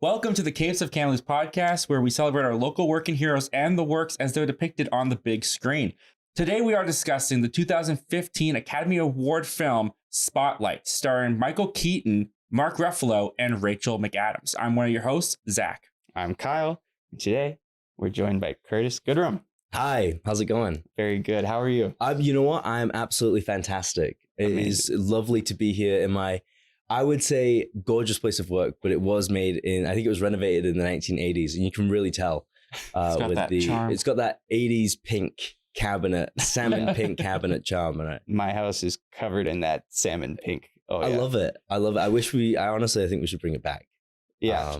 Welcome to the Capes of Kamloops podcast, where we celebrate our local working heroes and the works as they're depicted on the big screen. Today, we are discussing the 2015 Academy Award film Spotlight, starring Michael Keaton, Mark Ruffalo, and Rachel McAdams. I'm one of your hosts, Zach. I'm Kyle. Today, we're joined by Curtis Goodrum. Hi, how's it going? Very good. How are you? You know what? I'm absolutely fantastic. It is lovely to be here in my, I would say, gorgeous place of work, but it was made in, I think it was renovated in the 1980s, and you can really tell It's got that 80s pink cabinet, salmon pink cabinet charm in it. My house is covered in that salmon pink. Oh, I love it. I think we should bring it back. Yeah.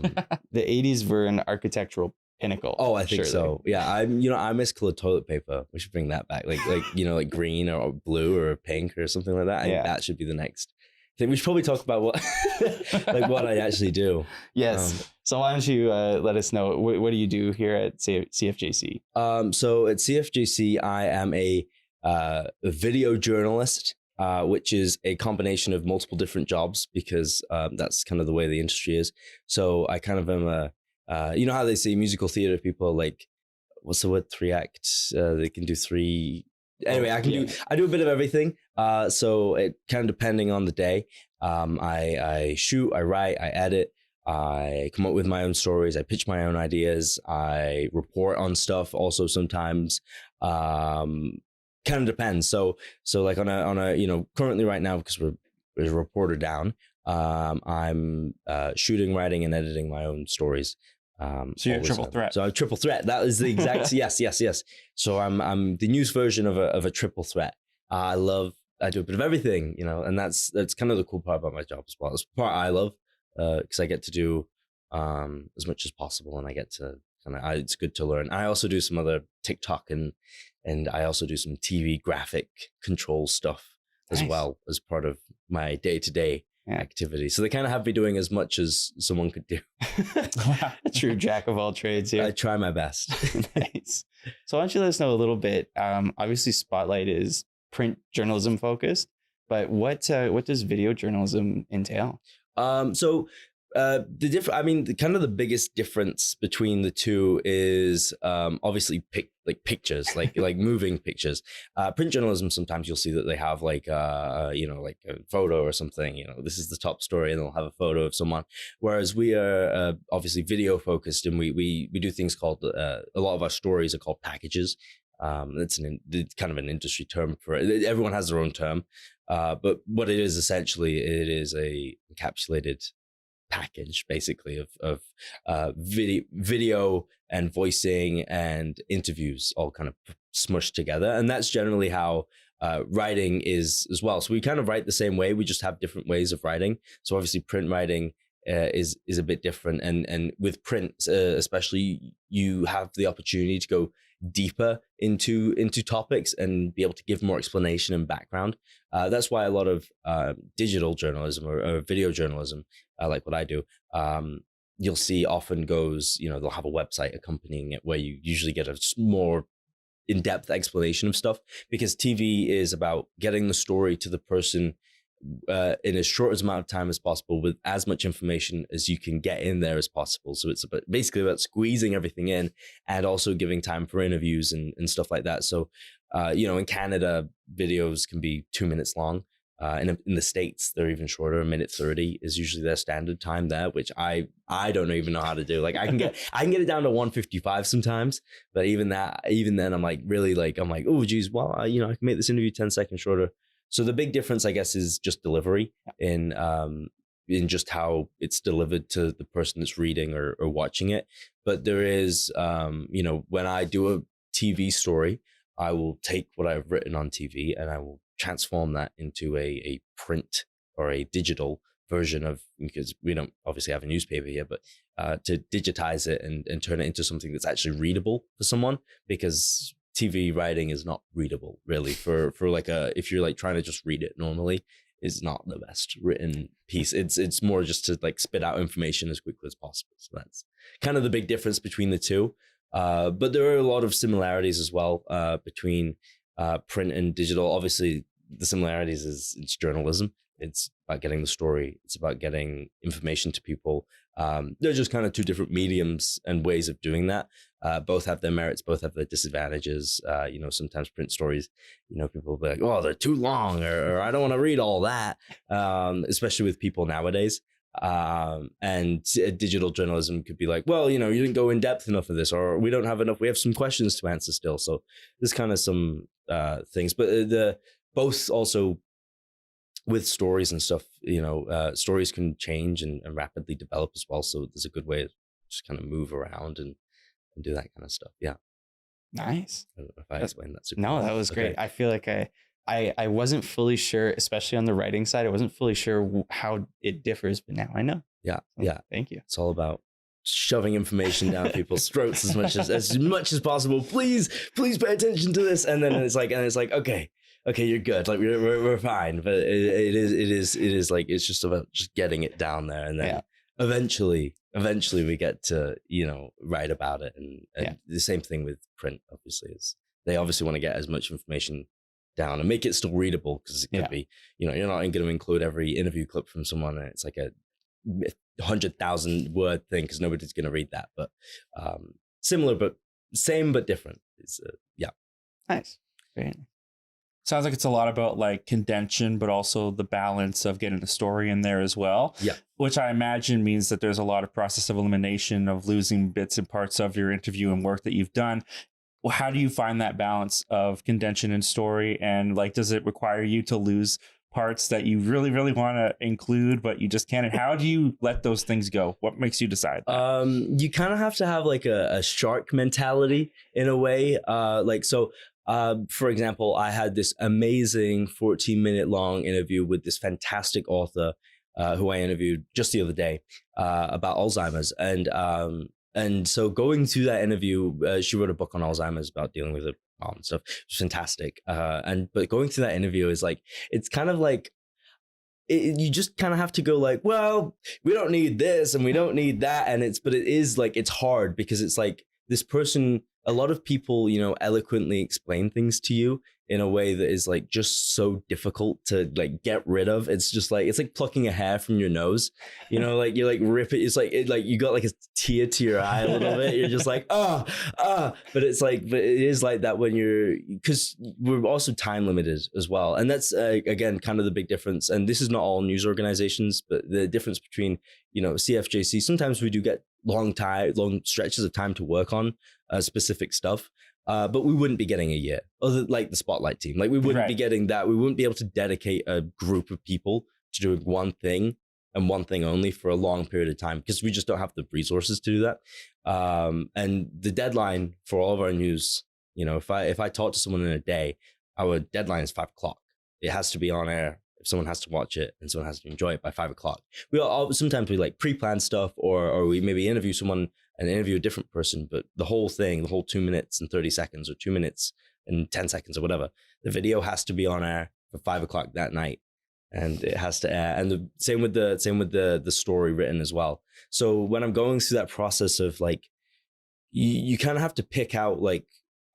The 80s were an architectural pinnacle. Oh, I think so. Yeah. I miss colored toilet paper. We should bring that back. Like green or blue or pink or something like that. I think that should be the next. I think we should probably talk about what I actually do. Yes. So why don't you let us know, what do you do here at CFJC? So at CFJC, I am a video journalist, which is a combination of multiple different jobs because that's kind of the way the industry is. So I kind of am you know how they say musical theater people are like, what's the word? 3 acts. They can do 3. Anyway, I do a bit of everything. So it kind of depending on the day. I shoot, I write, I edit, I come up with my own stories, I pitch my own ideas, I report on stuff also sometimes. Kind of depends. So like on a currently right now, because we're a reporter down, I'm shooting, writing, and editing my own stories. So you're a triple threat. So I'm a triple threat. That is the exact yes. So I'm the news version of a triple threat. I do a bit of everything, and that's kind of the cool part about my job as well. It's the part I love because I get to do as much as possible, and I get to it's good to learn. I also do some other TikTok and I also do some TV graphic control stuff as well as part of my day-to-day activity. So they kind of have me doing as much as someone could do. A true jack of all trades here. I try my best. Nice. So why don't you let us know a little bit? Obviously, Spotlight is print journalism focused, but what does video journalism entail? The biggest difference between the two is obviously pictures, like moving pictures. Print journalism, sometimes you'll see that they have like a photo or something. This is the top story, and they'll have a photo of someone. Whereas we are obviously video focused, and we do things called a lot of our stories are called packages. It's kind of an industry term for it. Everyone has their own term, but what it is essentially, it is a encapsulated package basically of video and voicing and interviews all kind of smushed together, and that's generally how writing is as well. So we kind of write the same way, we just have different ways of writing. So obviously print writing is a bit different, and with print especially, you have the opportunity to go deeper into topics and be able to give more explanation and background. That's why a lot of digital journalism or video journalism, like what I do, you'll see often goes, they'll have a website accompanying it where you usually get a more in-depth explanation of stuff, because TV is about getting the story to the person in as short as amount of time as possible with as much information as you can get in there as possible. So it's basically about squeezing everything in and also giving time for interviews and stuff like that. So, in Canada, videos can be 2 minutes long. In the States, they're even shorter. 1:30 is usually their standard time there, which I don't even know how to do. Like I can get it down to 1:55 sometimes, but even then I'm like, oh geez, well, I can make this interview 10 seconds shorter. So the big difference, I guess, is just delivery in just how it's delivered to the person that's reading or watching it. But there is, when I do a TV story, I will take what I've written on TV and I will transform that into a print or a digital version of, because we don't obviously have a newspaper here, but to digitize it and turn it into something that's actually readable for someone, because TV writing is not readable really for like if you're like trying to just read it normally, is not the best written piece. It's more just to like spit out information as quickly as possible. So that's kind of the big difference between the two. But there are a lot of similarities as well between print and digital. Obviously, the similarities is it's journalism. It's about getting the story. It's about getting information to people. They're just kind of two different mediums and ways of doing that. Both have their merits, both have their disadvantages. Sometimes print stories, people will be like, oh, they're too long, or I don't want to read all that, especially with people nowadays. And digital journalism could be like, well, you didn't go in depth enough of this, or we don't have enough. We have some questions to answer still. So there's kind of some things, but both also with stories and stuff, stories can change and rapidly develop as well. So there's a good way to just kind of move around and do that kind of stuff. Yeah. Nice. I don't know if I explained that super No, well. that was great. I feel like I wasn't fully sure, especially on the writing side. I wasn't fully sure how it differs, but now I know. Yeah. So, Yeah. Thank you. It's all about shoving information down people's throats as much as possible. Please pay attention to this. And then it's like, okay, you're good. Like we're fine. But it is like, it's just about just getting it down there. And then eventually we get to, write about it. And the same thing with print, obviously, is they obviously want to get as much information down and make it still readable, because it could be, you're not going to include every interview clip from someone and it's like a 100,000 word thing, because nobody's going to read that. But similar, but same, but different. It's Nice. Very nice. Sounds like it's a lot about like condension, but also the balance of getting the story in there as well. Yeah. Which I imagine means that there's a lot of process of elimination of losing bits and parts of your interview and work that you've done. Well, how do you find that balance of condension and story? And like, does it require you to lose parts that you really, really want to include, but you just can't? And how do you let those things go? What makes you decide that? You kind of have to have like a shark mentality in a way. For example, I had this amazing 14-minute long interview with this fantastic author who I interviewed just the other day about Alzheimer's. And so going through that interview, she wrote a book on Alzheimer's about dealing with it and stuff. It's fantastic. But going through that interview is like, it's kind of like, you just kind of have to go like, well, we don't need this and we don't need that. But it is like, it's hard because it's like this person, a lot of people, eloquently explain things to you in a way that is like just so difficult to like get rid of. It's just like, it's like plucking a hair from your nose, like you like rip it. It's like, you got like a tear to your eye a little bit. You're just like, but it's like, but it is like that when because we're also time limited as well. And that's again, kind of the big difference. And this is not all news organizations, but the difference between, CFJC, sometimes we do get long stretches of time to work on specific stuff. But we wouldn't be getting a year, other like the Spotlight team. Like we wouldn't be getting that. We wouldn't be able to dedicate a group of people to doing one thing and one thing only for a long period of time, because we just don't have the resources to do that. And the deadline for all of our news, if I talk to someone in a day, our deadline is 5:00. It has to be on air. If someone has to watch it and someone has to enjoy it by 5:00. Sometimes we like pre-plan stuff, or we maybe interview someone and interview a different person, but the whole 2 minutes and 30 seconds or 2 minutes and 10 seconds or whatever, the video has to be on air for 5:00 that night, and it has to air. And the same with the story written as well. So when I'm going through that process of like, you kind of have to pick out like,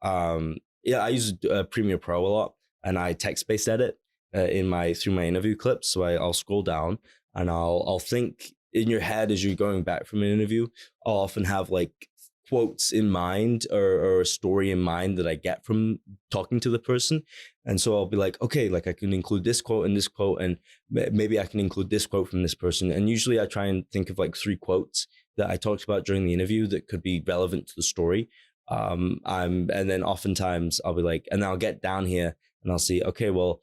I use Premiere Pro a lot, and I text-based edit through my interview clips. So I'll scroll down and I'll think in your head as you're going back from an interview. I'll often have like quotes in mind or a story in mind that I get from talking to the person. And so I'll be like, okay, like I can include this quote and this quote, and maybe I can include this quote from this person. And usually I try and think of like 3 quotes that I talked about during the interview that could be relevant to the story. And then oftentimes I'll be like, and I'll get down here and I'll see, okay, well,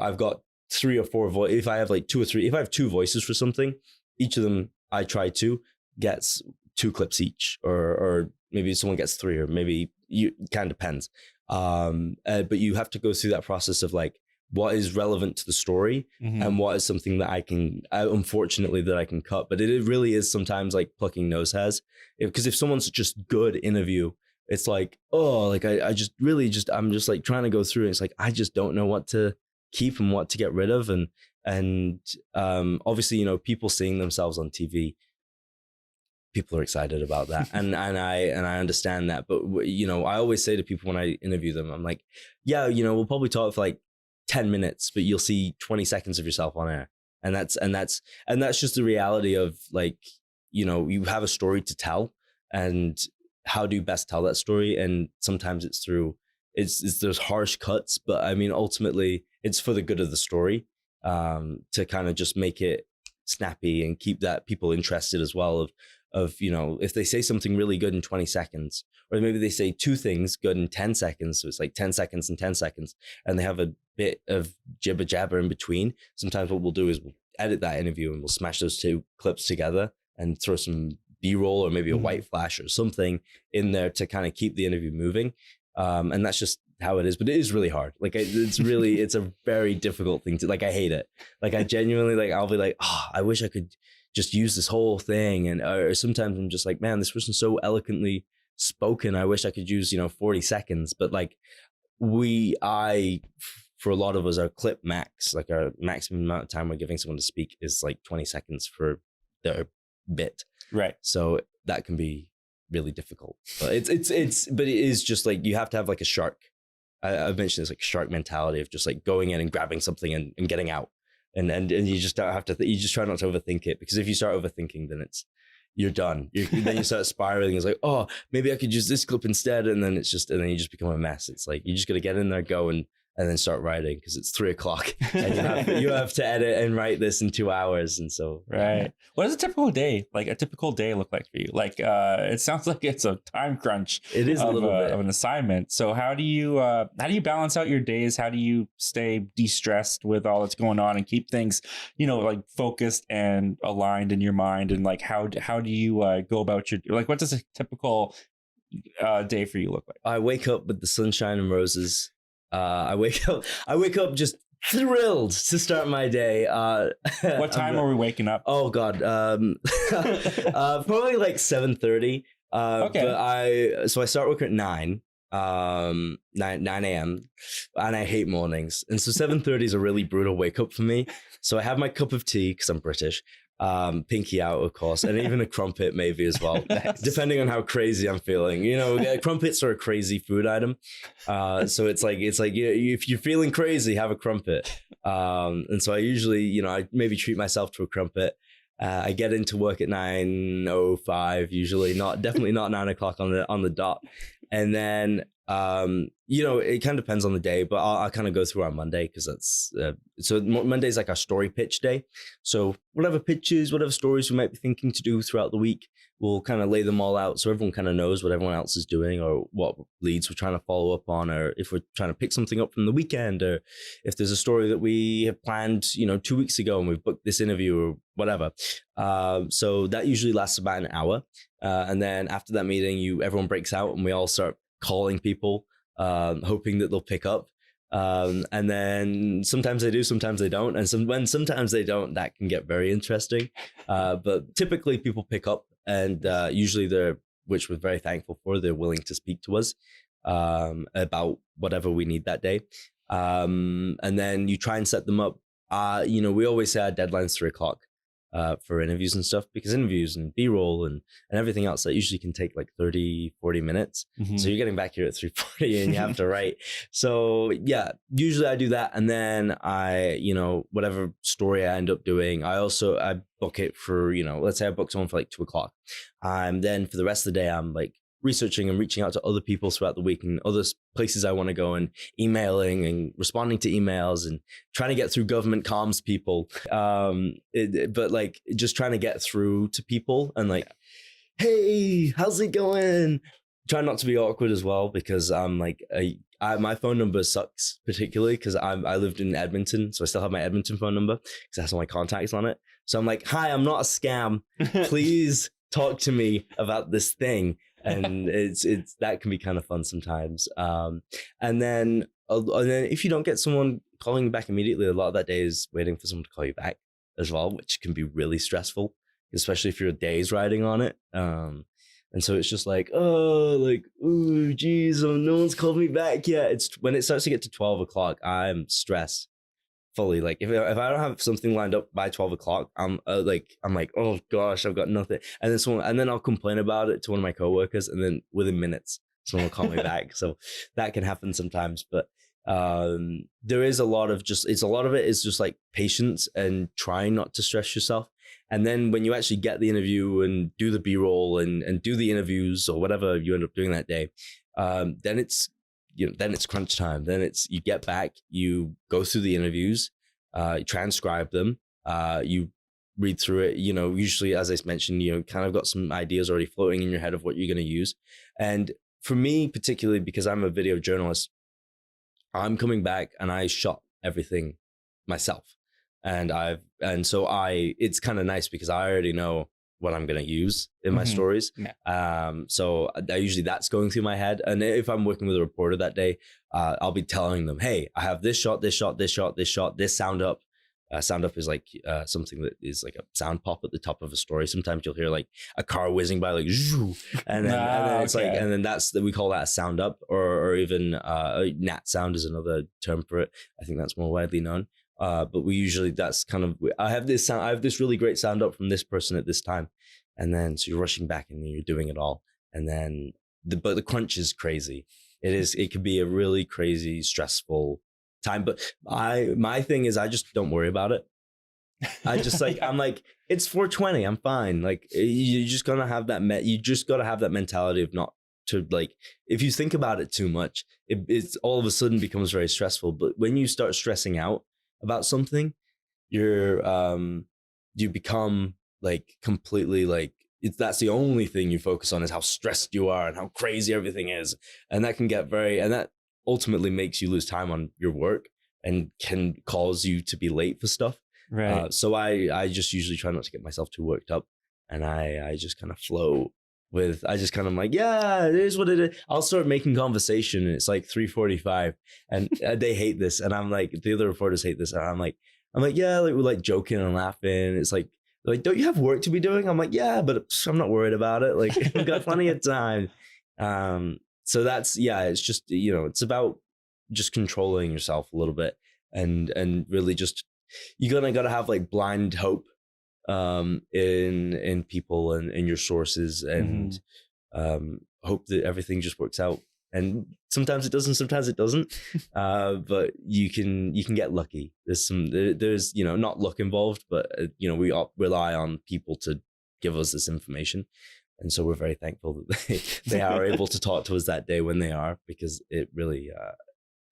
I've got 3 or 4 if I have like 2 or 3, if I have 2 voices for something, each of them I try to gets 2 clips each, or maybe someone gets 3, or maybe it kind of depends. But you have to go through that process of like, what is relevant to the story and what is something that I can, unfortunately, that I can cut. But it really is sometimes like plucking nose hairs, because if someone's just good interview, it's like, oh, like I'm just like trying to go through it. It's like, I just don't know what to keep and what to get rid of. And obviously, people seeing themselves on TV, people are excited about that. and I understand that. But, I always say to people when I interview them, I'm like, yeah, we'll probably talk for like 10 minutes, but you'll see 20 seconds of yourself on air. And that's just the reality of like, you know, you have a story to tell, and how do you best tell that story? And sometimes it's through, it's those harsh cuts, but I mean, ultimately it's for the good of the story, to kind of just make it snappy and keep that people interested as well of, you know, if they say something really good in 20 seconds, or maybe they say two things good in 10 seconds. So it's like 10 seconds and 10 seconds, and they have a bit of jibber jabber in between. Sometimes what we'll do is we'll edit that interview and we'll smash those two clips together and throw some B-roll or maybe a white flash or something in there to kind of keep the interview moving. And that's just how it is, but it is really hard. Like it's a very difficult thing to, like, I hate it. Like I genuinely, like, I'll be like, I wish I could just use this whole thing. And or sometimes I'm just like, man, this person's so eloquently spoken. I wish I could use, 40 seconds. But like for a lot of us, our clip max, like our maximum amount of time we're giving someone to speak is like 20 seconds for their bit. Right. So that can be really difficult. But but it is just like, you have to have like a shark. I've mentioned this, like, shark mentality of just like going in and grabbing something and getting out. And you just don't have to, you just try not to overthink it, because if you start overthinking, then you're done. Then you start spiraling. It's like, oh, maybe I could use this clip instead. And then you just become a mess. It's like, you just got to get in there, go and then start writing, because it's 3:00 and you have to edit and write this in 2 hours. And so, right. What does a typical day look like for you? Like, it sounds like it's a time crunch. It is a little bit of an assignment. So how do you balance out your days? How do you stay de-stressed with all that's going on and keep things, like focused and aligned in your mind? And like, how do you go about what does a typical day for you look like? I wake up with the sunshine and roses. I wake up just thrilled to start my day. What time are we waking up? Oh God. Probably like 7:30. Okay. But I start work at 9 a.m. and I hate mornings. And so 7:30 is a really brutal wake up for me. So I have my cup of tea, because I'm British. Pinky out, of course, and even a crumpet maybe as well, depending on how crazy I'm feeling. Crumpets are a crazy food item, so it's like if you're feeling crazy, have a crumpet. And so I usually, I maybe treat myself to a crumpet. I get into work at 9:05, usually, definitely not 9:00 on the dot, and then it kind of depends on the day, but I'll kind of go through our Monday, because that's so Monday's like our story pitch day. So whatever pitches, whatever stories we might be thinking to do throughout the week, we'll kind of lay them all out so everyone kind of knows what everyone else is doing, or what leads we're trying to follow up on, or if we're trying to pick something up from the weekend, or if there's a story that we have planned 2 weeks ago and we've booked this interview or whatever. So that usually lasts about an hour, and then after that meeting, everyone breaks out and we all start calling people, hoping that they'll pick up. And then sometimes they do, sometimes they don't. And sometimes they don't, that can get very interesting. But typically people pick up, and usually which we're very thankful for, they're willing to speak to us about whatever we need that day. And then you try and set them up. We always say our deadline's 3:00. For interviews and stuff, because interviews and B-roll and everything else, that usually can take like 30-40 minutes. Mm-hmm. So you're getting back here at 3:40 and you have to write. So yeah, usually I do that, and then I whatever story I end up doing, I book it for let's say I book someone for like 2:00. Then for the rest of the day, I'm like researching and reaching out to other people throughout the week and other places I want to go, and emailing and responding to emails and trying to get through government comms people. But like just trying to get through to people and like, hey, how's it going? Try not to be awkward as well, because I'm like, my phone number sucks, particularly because I lived in Edmonton, so I still have my Edmonton phone number because it has all my contacts on it. So I'm like, hi, I'm not a scam. Please talk to me about this thing. And it's that can be kind of fun sometimes. And then if you don't get someone calling back immediately, a lot of that day is waiting for someone to call you back as well, which can be really stressful, especially if you're days riding on it. And so it's just like, ooh, geez, no one's called me back yet. It's when it starts to get to 12:00, I'm stressed fully. Like if I don't have something lined up by 12:00, I'm like, oh gosh, I've got nothing. And then I'll complain about it to one of my coworkers, and then within minutes, someone will call me back. So that can happen sometimes. But there is a lot of a lot of it is just like patience and trying not to stress yourself. And then when you actually get the interview and do the B-roll and do the interviews or whatever you end up doing that day, then it's crunch time. Then you get back, you go through the interviews, you transcribe them, you read through it. Usually, as I mentioned, kind of got some ideas already floating in your head of what you're going to use. And for me, particularly because I'm a video journalist, I'm coming back and I shot everything myself. It's kind of nice because I already know what I'm going to use in my stories. Yeah. So usually that's going through my head. And if I'm working with a reporter that day, I'll be telling them, hey, I have this shot, this shot, this shot, this shot, this sound up. Sound up is like something that is like a sound pop at the top of a story. Sometimes you'll hear like a car whizzing by, like, and then it's like, and then we call that a sound up, or even nat sound is another term for it. I think that's more widely known. But we usually, that's kind of, I have this really great sound up from this person at this time. And then, so you're rushing back and you're doing it all. And then but the crunch is crazy. It could be a really crazy, stressful time. But my thing is, I just don't worry about it. I just like, I'm like, it's 420. I'm fine. Like, you just gonna have that, you just gotta have that mentality of not to, like, if you think about it too much, it's all of a sudden becomes very stressful. But when you start stressing out about something, you become like completely like, that's the only thing you focus on is how stressed you are and how crazy everything is. And that can get and that ultimately makes you lose time on your work and can cause you to be late for stuff. Right. So I just usually try not to get myself too worked up, and I just kind of flow with, I just kind of like, yeah, it is what it is. I'll start making conversation and it's like 3:45 and they hate this. And I'm like, the other reporters hate this. And I'm like, yeah, like we're like joking and laughing. It's like, don't you have work to be doing? I'm like, yeah, but I'm not worried about it. Like, I've got plenty of time. So that's, yeah, it's just, it's about just controlling yourself a little bit and really just, you're gotta have like blind hope in people and in your sources, and hope that everything just works out. And sometimes it doesn't, sometimes it doesn't. But you can get lucky. There's not luck involved, but we all rely on people to give us this information. And so we're very thankful that they are able to talk to us that day when they are, because it really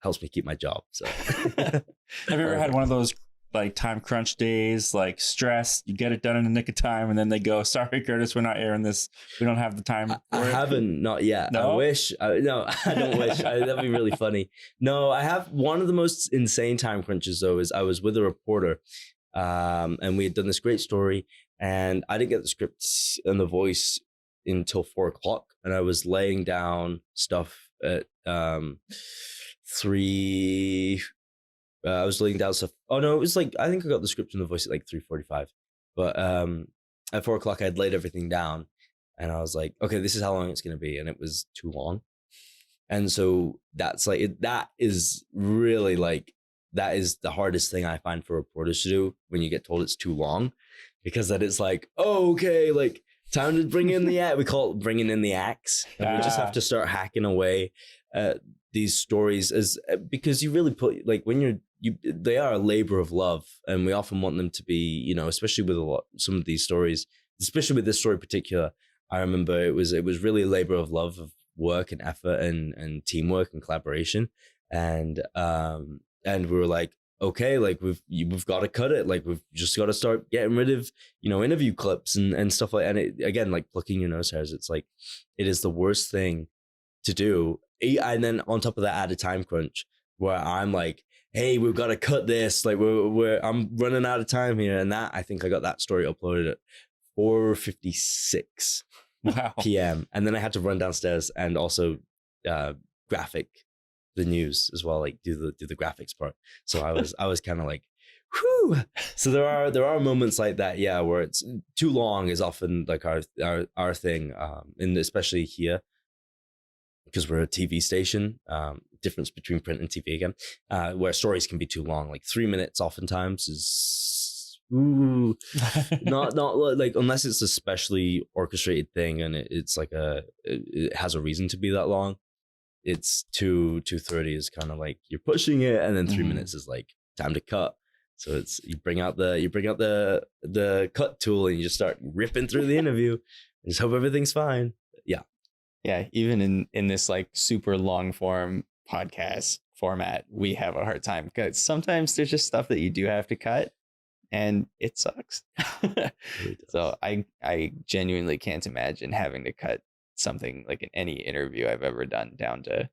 helps me keep my job. So have you ever had one of those like time crunch days, like stress, you get it done in the nick of time, and then they go, sorry, Curtis, we're not airing this. We don't have the time. I haven't, not yet. No? I wish. No, I don't wish. That'd be really funny. No, I have one of the most insane time crunches though, is I was with a reporter and we had done this great story, and I didn't get the script and the voice until 4:00, and I was laying down stuff at 3. I was laying down stuff. Oh no, it was like, I think I got the script and the voice at like 3:45. But at 4:00, I had laid everything down, and I was like, okay, this is how long it's going to be, and it was too long. And so that's like, that is really like, that is the hardest thing I find for reporters to do when you get told it's too long, because then it's like, oh, okay, like time to bring in the act. We call it bringing in the axe. And we just have to start hacking away at these stories, because you really put, like, when they are a labor of love, and we often want them to be, especially with some of these stories, especially with this story in particular. I remember it was really a labor of love, of work and effort and teamwork and collaboration. And we were like, okay, like we've got to cut it. Like, we've just got to start getting rid of, interview clips and stuff like, and it, again, like plucking your nose hairs. It's like, it is the worst thing to do. And then on top of that, add a time crunch where I'm like, hey, we've got to cut this. Like, I'm running out of time here. And that, I think I got that story uploaded at 4:56 p.m. And then I had to run downstairs and also graphic the news as well, like do the graphics part. So I was kind of like, whew. So there are moments like that, yeah, where it's too long is often like our thing, and especially here, because we're a TV station. Difference between print and TV again, where stories can be too long. Like 3 minutes oftentimes is not like, unless it's a specially orchestrated thing and it's like it has a reason to be that long. it's 2:30 is kind of like you're pushing it, and then 3 minutes is like time to cut. So it's you bring out the cut tool and you just start ripping through the interview and just hope everything's fine. Yeah, even in this like super long form podcast format, we have a hard time because sometimes there's just stuff that you do have to cut and it sucks. Really So I genuinely can't imagine having to cut something like in any interview I've ever done down to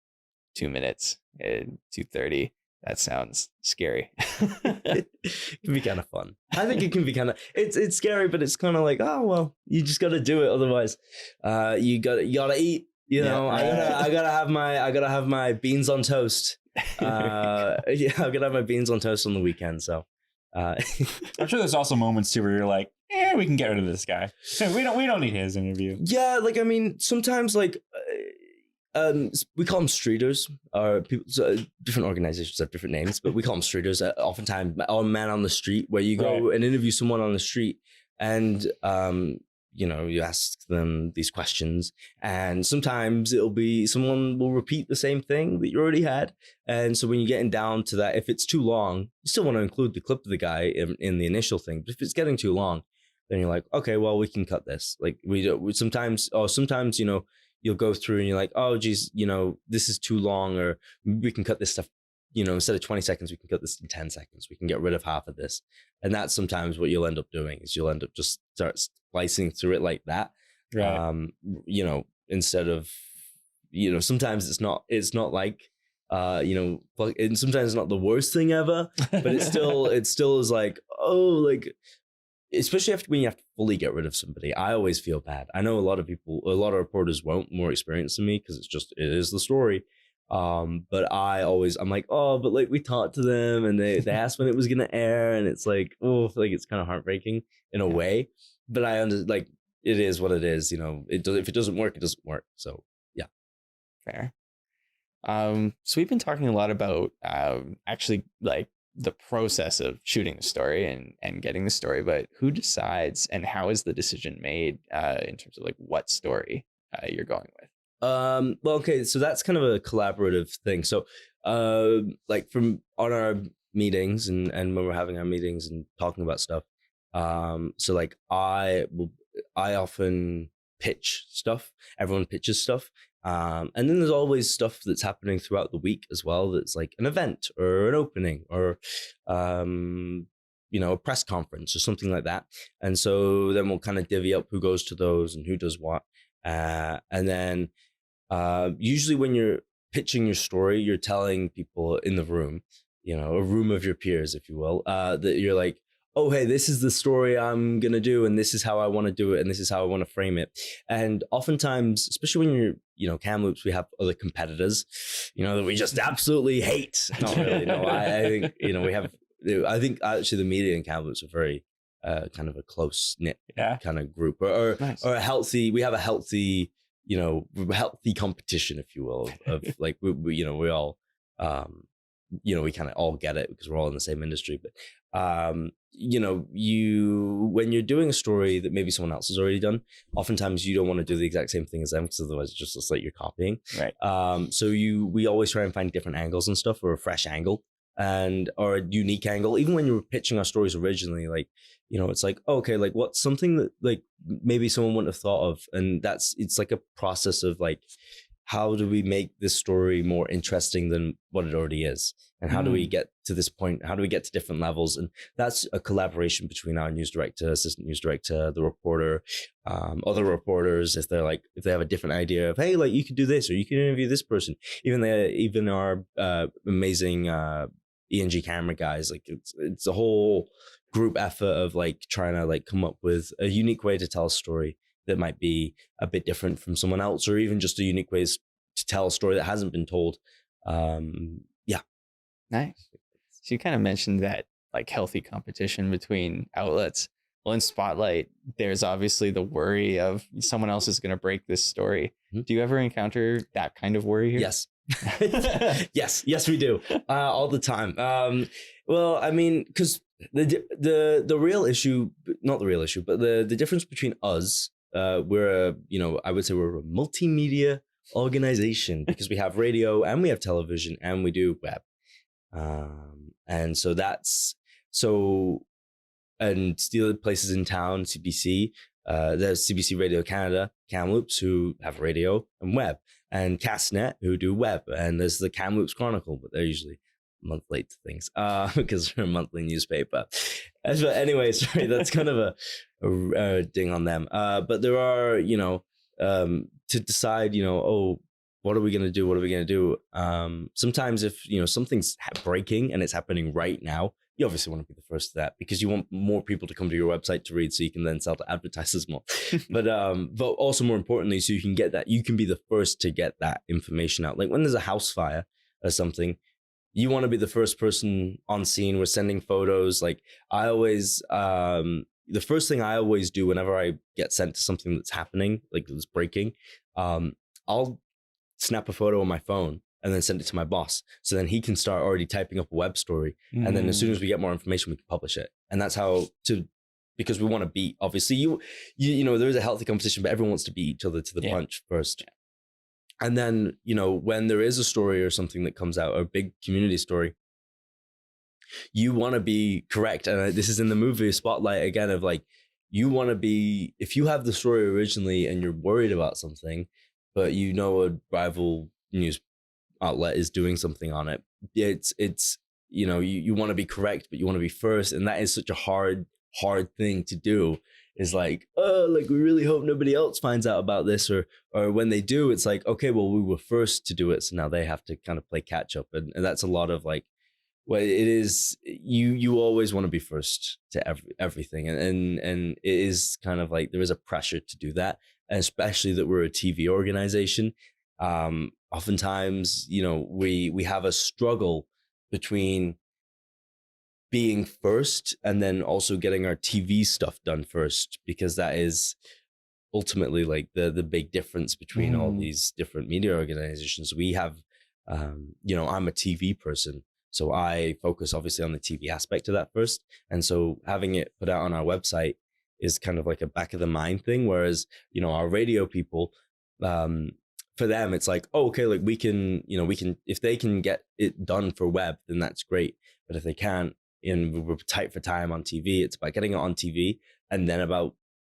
2 minutes and 2:30. That sounds scary. It can be kind of fun. I think it can be kind of it's scary, but it's kind of like, oh well, you just got to do it. Otherwise, you gotta eat. You know, I gotta have my beans on toast. Yeah, I gotta have my beans on toast on the weekend. So, I'm sure there's also moments too where you're like, we can get rid of this guy. We don't need his interview. Yeah, like I mean, sometimes like. We call them streeters, or people. So different organizations have different names, but we call them streeters. Oftentimes, or man on the street, where you go and interview someone on the street, and you ask them these questions, and sometimes it'll be someone will repeat the same thing that you already had, and so when you're getting down to that, if it's too long, you still want to include the clip of the guy in the initial thing, but if it's getting too long, then you're like, okay, well, we can cut this. Like sometimes you'll go through and you're like, oh, geez, this is too long, or we can cut this stuff, instead of 20 seconds, we can cut this in 10 seconds. We can get rid of half of this. And that's sometimes what you'll end up doing is you'll end up just start slicing through it like that. Right. Instead of, sometimes it's not like, and sometimes it's not the worst thing ever, but it still is like, oh, like, especially when you have to fully get rid of somebody. I always feel bad. I know a lot of reporters won't, more experienced than me, because it is the story. But I'm like, oh, but like we talked to them and they asked when it was gonna air, and it's like, oh, like it's kind of heartbreaking in a way. But I understand, like, it is what it is. If it doesn't work, it doesn't work. So yeah, fair. So we've been talking a lot about actually like the process of shooting the story and getting the story, but who decides and how is the decision made in terms of like what story you're going with? Well, okay, so that's kind of a collaborative thing. So like on our meetings and when we're having our meetings and talking about stuff, so like I often pitch stuff. Everyone pitches stuff. And then there's always stuff that's happening throughout the week as well. That's like an event or an opening or, a press conference or something like that. And so then we'll kind of divvy up who goes to those and who does what. And then usually when you're pitching your story, you're telling people in the room, a room of your peers, if you will, that you're like, oh, hey, this is the story I'm going to do, and this is how I want to do it, and this is how I want to frame it. And oftentimes, especially when you're, Kamloops, we have other competitors, that we just absolutely hate. Not really, no. I think, I think actually the media in Kamloops are very kind of a close-knit kind of group, or a healthy, we have a healthy, healthy competition, if you will, of like, we all, we kind of all get it because we're all in the same industry, but when you're doing a story that maybe someone else has already done, oftentimes you don't want to do the exact same thing as them, because otherwise it just looks like you're copying. Right. So we always try and find different angles and stuff, or a fresh angle or a unique angle. Even when you were pitching our stories originally, like, it's like, okay, like what's something that like maybe someone wouldn't have thought of. And it's like a process of like, how do we make this story more interesting than what it already is? And how do we get to this point? How do we get to different levels? And that's a collaboration between our news director, assistant news director, the reporter, other reporters. If they have a different idea of, hey, like you could do this, or you can interview this person, even our amazing ENG camera guys, like it's a whole group effort of like trying to like come up with a unique way to tell a story that might be a bit different from someone else, or even just a unique ways to tell a story that hasn't been told. Nice. So you kind of mentioned that like healthy competition between outlets. Well, in Spotlight, there's obviously the worry of someone else is going to break this story. Mm-hmm. Do you ever encounter that kind of worry here? Yes. yes, we do all the time. Well, I mean, because the real issue, not the real issue, but the difference between us, I would say we're a multimedia organization because we have radio and we have television and we do web. And so and the other places in town, CBC, there's CBC Radio Canada, Kamloops, who have radio and web, and Castnet, who do web. And there's the Kamloops Chronicle, but they're usually a month late to things because they're a monthly newspaper. But anyway, sorry, that's kind of a ding on them. But there are, to decide, what are we going to do? What are we going to do? Sometimes if, something's breaking and it's happening right now, you obviously want to be the first to that because you want more people to come to your website to read so you can then sell to advertisers more. But also more importantly, so you can get that, you can be the first to get that information out. Like when there's a house fire or something, you want to be the first person on scene. We're sending photos. Like I always, the first thing I always do whenever I get sent to something that's happening, like it's breaking, I'll snap a photo on my phone and then send it to my boss. So then he can start already typing up a web story. And then as soon as we get more information, we can publish it. And that's how because we want to beat, obviously you there is a healthy competition, but everyone wants to beat each other to the punch first. Yeah. And then, when there is a story or something that comes out, a big community story, you want to be correct. And this is in the movie Spotlight again of like, you want to be, if you have the story originally and you're worried about something, but a rival news outlet is doing something on it, it's you want to be correct, but you want to be first. And that is such a hard thing to do, is like, we really hope nobody else finds out about this, or when they do, it's like, okay, well, we were first to do it, so now they have to kind of play catch up. And that's a lot of like, well, it is, you always want to be first to everything. And it is kind of like, there is a pressure to do that, and especially that we're a TV organization. Oftentimes, we have a struggle between being first and then also getting our TV stuff done first, because that is ultimately like the big difference between all these different media organizations. We have, I'm a TV person, so I focus obviously on the TV aspect of that first. And so having it put out on our website is kind of like a back of the mind thing. Whereas, our radio people, for them, it's like, oh, okay, like we can, if they can get it done for web, then that's great. But if they can't, and we're tight for time on TV, it's about getting it on TV and then about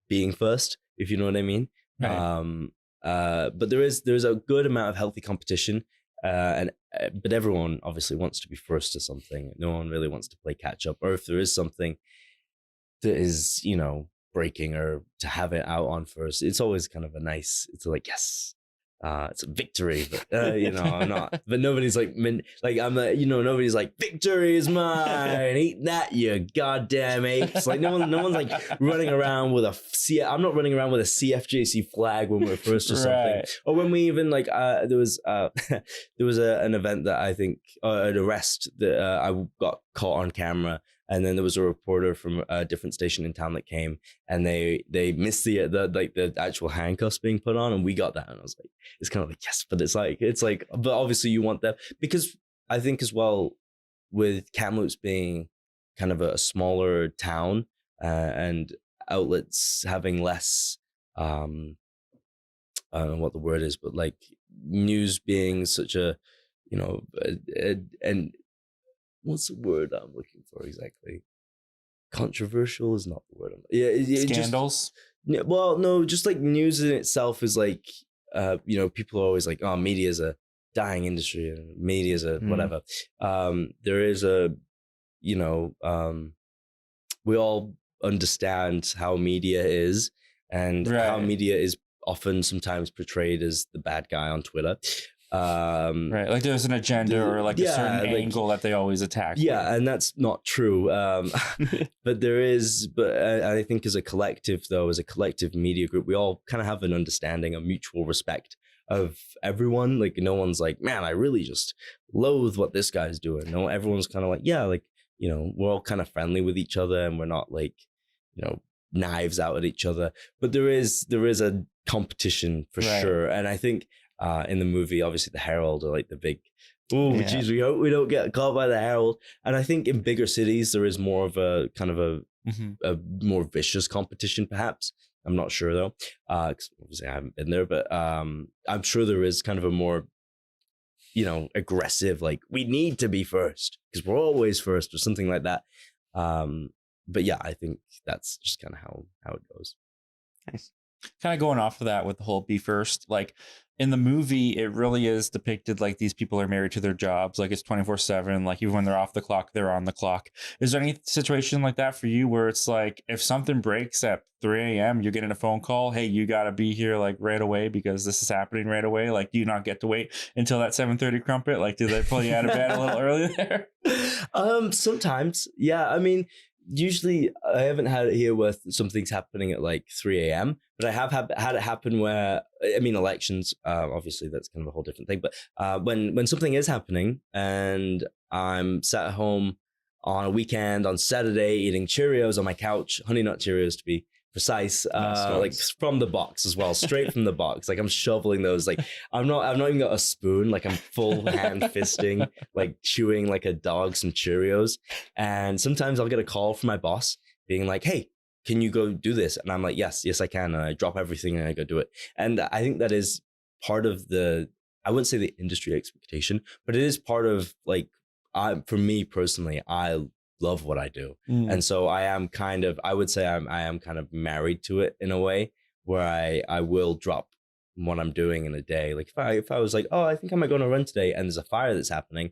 being first, if you know what I mean. Right. But there's a good amount of healthy competition, but everyone obviously wants to be first to something. No one really wants to play catch up, or if there is something that is, breaking, or to have it out on first, it's always kind of it's like, yes, it's a victory, but I'm not. But nobody's like, nobody's like, victory is mine. Eat that, you goddamn apes. Like no one's like running around with I'm not running around with a CFJC flag when we're first or something. Right. Or when we even like, there was an event that I think an arrest that I got caught on camera. And then there was a reporter from a different station in town that came, and they missed the actual handcuffs being put on, and we got that, and I was like, it's kind of like, yes, but it's like, but obviously you want that, because I think as well with Kamloops being kind of a smaller town, and outlets having less, I don't know what the word is, but like news being such a, and what's the word I'm looking for exactly? Controversial is not the word. Scandals? Well, no, just like news in itself is like, people are always like, oh, media is a dying industry and media is a whatever. There is a, we all understand how media is, and how media is often sometimes portrayed as the bad guy on Twitter. Right, like there's an agenda or like a certain angle that they always attack with. And that's not true. But there is, I think as a collective media group, we all kind of have an understanding, a mutual respect of everyone. Like no one's like, man, I really just loathe what this guy's doing. No, everyone's kind of like, we're all kind of friendly with each other, and we're not like, knives out at each other. But there is a competition for sure. And I think in the movie, obviously the Herald are like the big, geez, we hope we don't get caught by the Herald. And I think in bigger cities, there is more of a kind of a more vicious competition, perhaps. I'm not sure though, because obviously I haven't been there, but I'm sure there is kind of a more, aggressive, like we need to be first because we're always first or something like that. But yeah, I think that's just kind of how it goes. Nice. Kind of going off of that with the whole be first, like in the movie, it really is depicted like these people are married to their jobs. Like it's 24/7. Like even when they're off the clock, they're on the clock. Is there any situation like that for you where it's like if something breaks at 3 a.m., you're getting a phone call, hey, you got to be here like right away because this is happening right away? Like, do you not get to wait until that 7:30 crumpet? Like, do they pull you out of bed a little early there? Sometimes, yeah. I mean, usually I haven't had it here where something's happening at like 3 a.m., but I have had it happen where, I mean, elections, obviously that's kind of a whole different thing. But when something is happening and I'm sat at home on a weekend on Saturday eating Cheerios on my couch, Honey Nut Cheerios to be precise, like from the box as well, straight from the box. Like I'm shoveling those. Like I've not even got a spoon. Like I'm full hand fisting, like chewing like a dog some Cheerios. And sometimes I'll get a call from my boss being like, "Hey, can you go do this?" And I'm like, yes, I can. And I drop everything and I go do it. And I think that is part of I wouldn't say the industry expectation, but it is part of like, for me personally, I love what I do. And so I am kind of, I would say I am kind of married to it in a way where I will drop what I'm doing in a day. Like if I was like, oh, I think I might go on a run today and there's a fire that's happening,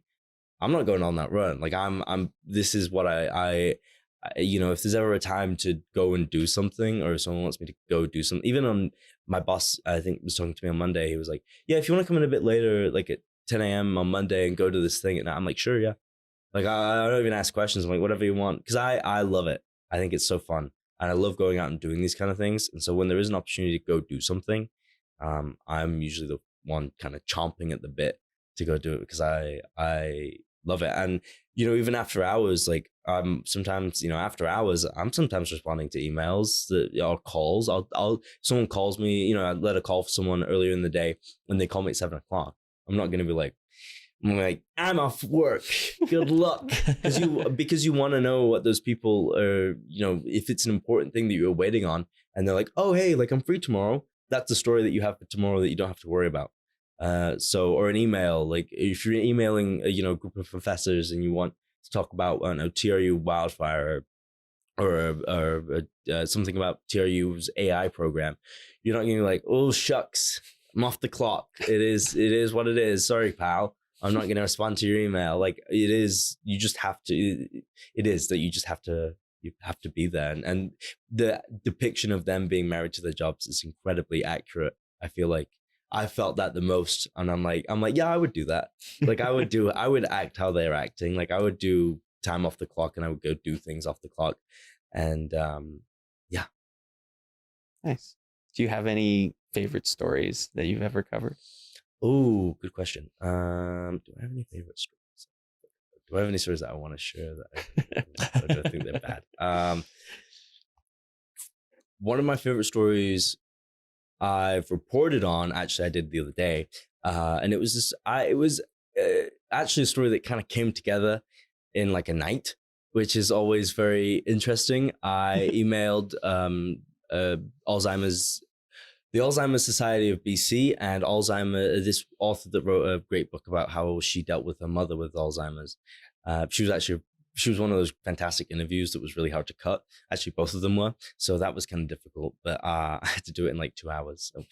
I'm not going on that run. Like this is what I if there's ever a time to go and do something, or if someone wants me to go do something, even on my boss, I think was talking to me on Monday. He was like, yeah, if you want to come in a bit later, like at 10 a.m. on Monday and go to this thing. And I'm like, sure. Yeah. Like I don't even ask questions. I'm like, whatever you want. Cause I love it. I think it's so fun. And I love going out and doing these kind of things. And so when there is an opportunity to go do something, I'm usually the one kind of chomping at the bit to go do it because I love it. And, even after hours, like sometimes, after hours, I'm sometimes responding to emails or calls. Someone calls me, I let a call for someone earlier in the day and they call me at 7 o'clock. I'm not going to be like, I'm off work. Good luck. Because you want to know what those people are, if it's an important thing that you're waiting on and they're like, oh, hey, like I'm free tomorrow. That's the story that you have for tomorrow that you don't have to worry about. Or an email, like if you're emailing a group of professors and you want to talk about, I don't know, TRU wildfire or something about TRU's AI program, you're not going to be like, oh, shucks, I'm off the clock. It is what it is. Sorry, pal. I'm not going to respond to your email. Like it is, you just have to, it is that you just have to, be there. And the depiction of them being married to their jobs is incredibly accurate. I feel like I felt that the most. And I'm like, yeah, I would do that. Like I would act how they're acting. Like I would do time off the clock and I would go do things off the clock. And yeah. Nice. Do you have any favorite stories that you've ever covered? Oh, good question. Do I have any favorite stories? Do I have any stories that I want to share that I don't think they're bad? One of my favorite stories I've reported on, actually I did the other day, and it was actually a story that kind of came together in like a night, which is always very interesting. I emailed the Alzheimer's Society of BC and this author that wrote a great book about how she dealt with her mother with Alzheimer's. She was one of those fantastic interviews that was really hard to cut. Actually, both of them were. So that was kind of difficult, but I had to do it in like 2 hours. So,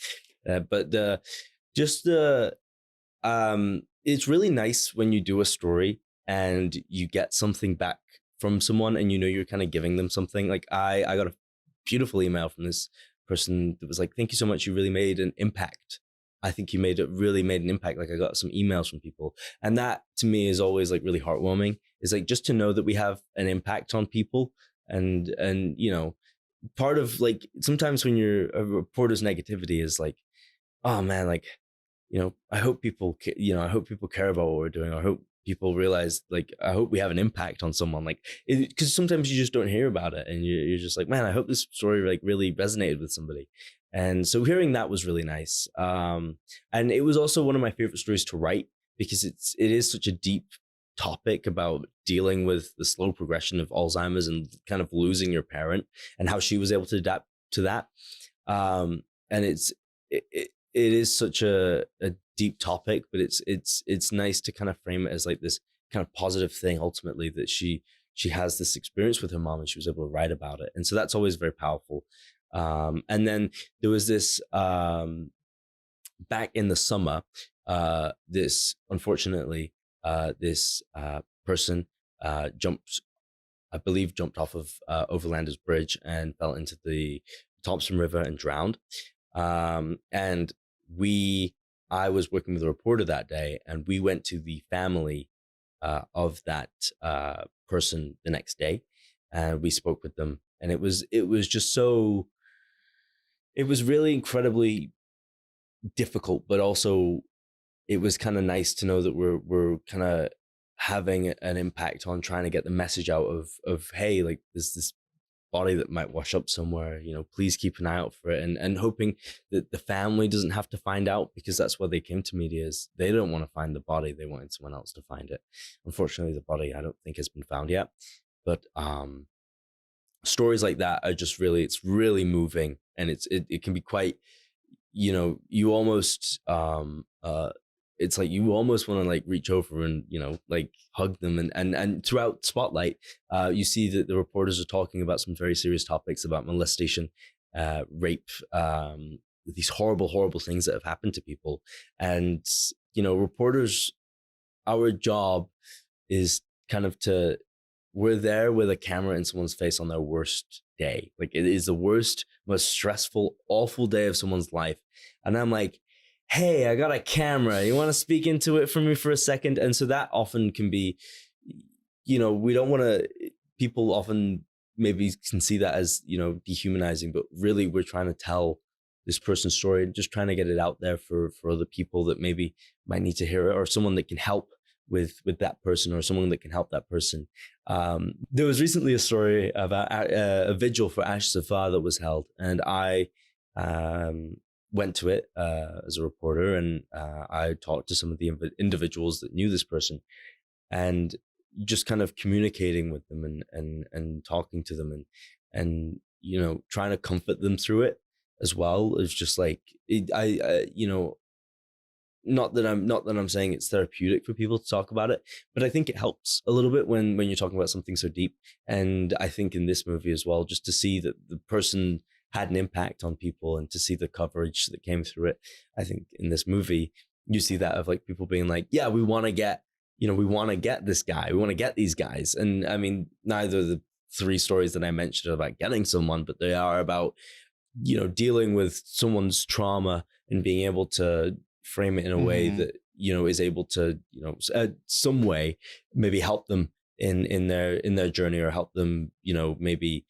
it's really nice when you do a story and you get something back from someone and you're kind of giving them something. Like I got a beautiful email from this person that was like, thank you so much. You really made an impact. I think you really made an impact. Like I got some emails from people. And that to me is always like really heartwarming. It's like just to know that we have an impact on people. And part of like, sometimes when you're a reporter's negativity is like, oh man, like, I hope people care about what we're doing. I hope people realize, like, I hope we have an impact on someone, like, because sometimes you just don't hear about it and you're just like, man, I hope this story like really resonated with somebody. And so hearing that was really nice. And it was also one of my favorite stories to write because it is such a deep topic about dealing with the slow progression of Alzheimer's and kind of losing your parent and how she was able to adapt to that. And it is such a deep topic, but it's nice to kind of frame it as like this kind of positive thing ultimately, that she has this experience with her mom and she was able to write about it. And so that's always very powerful. And then there was this back in the summer, this unfortunately this person jumped off of Overlanders Bridge and fell into the Thompson River and drowned. And I was working with a reporter that day, and we went to the family of that person the next day, and we spoke with them. And it was just so, it was really incredibly difficult, but also it was kind of nice to know that we're kind of having an impact on trying to get the message out of hey, like there's this body that might wash up somewhere, please keep an eye out for it, and hoping that the family doesn't have to find out, because that's why they came to media, is they don't want to find the body, they wanted someone else to find it. Unfortunately, the body I don't think has been found yet, but stories like that are just really, it's really moving, and it can be quite, you almost it's like you almost want to like reach over and like hug them, and throughout Spotlight you see that the reporters are talking about some very serious topics about molestation, rape, these horrible things that have happened to people. And reporters, our job is kind of we're there with a camera in someone's face on their worst day. Like, it is the worst, most stressful, awful day of someone's life, and I'm like, hey, I got a camera. You want to speak into it for me for a second? And so that often can be, we don't want to, people often maybe can see that as, dehumanizing, but really we're trying to tell this person's story, just trying to get it out there for other people that maybe might need to hear it, or someone that can help with that person, or someone that can help that person. There was recently a story about a vigil for Ashes of Fire that was held, and I went to it as a reporter, and I talked to some of the individuals that knew this person, and just kind of communicating with them and talking to them, and trying to comfort them through it as well. It's just like not that I'm saying it's therapeutic for people to talk about it, but I think it helps a little bit when you're talking about something so deep. And I think in this movie as well, just to see that the person had an impact on people, and to see the coverage that came through it. I think in this movie, you see that of like people being like, yeah, we want to get this guy. We want to get these guys. And I mean, neither of the three stories that I mentioned are about getting someone, but they are about, dealing with someone's trauma and being able to frame it in a way that, is able to, some way maybe help them in their journey, or help them, maybe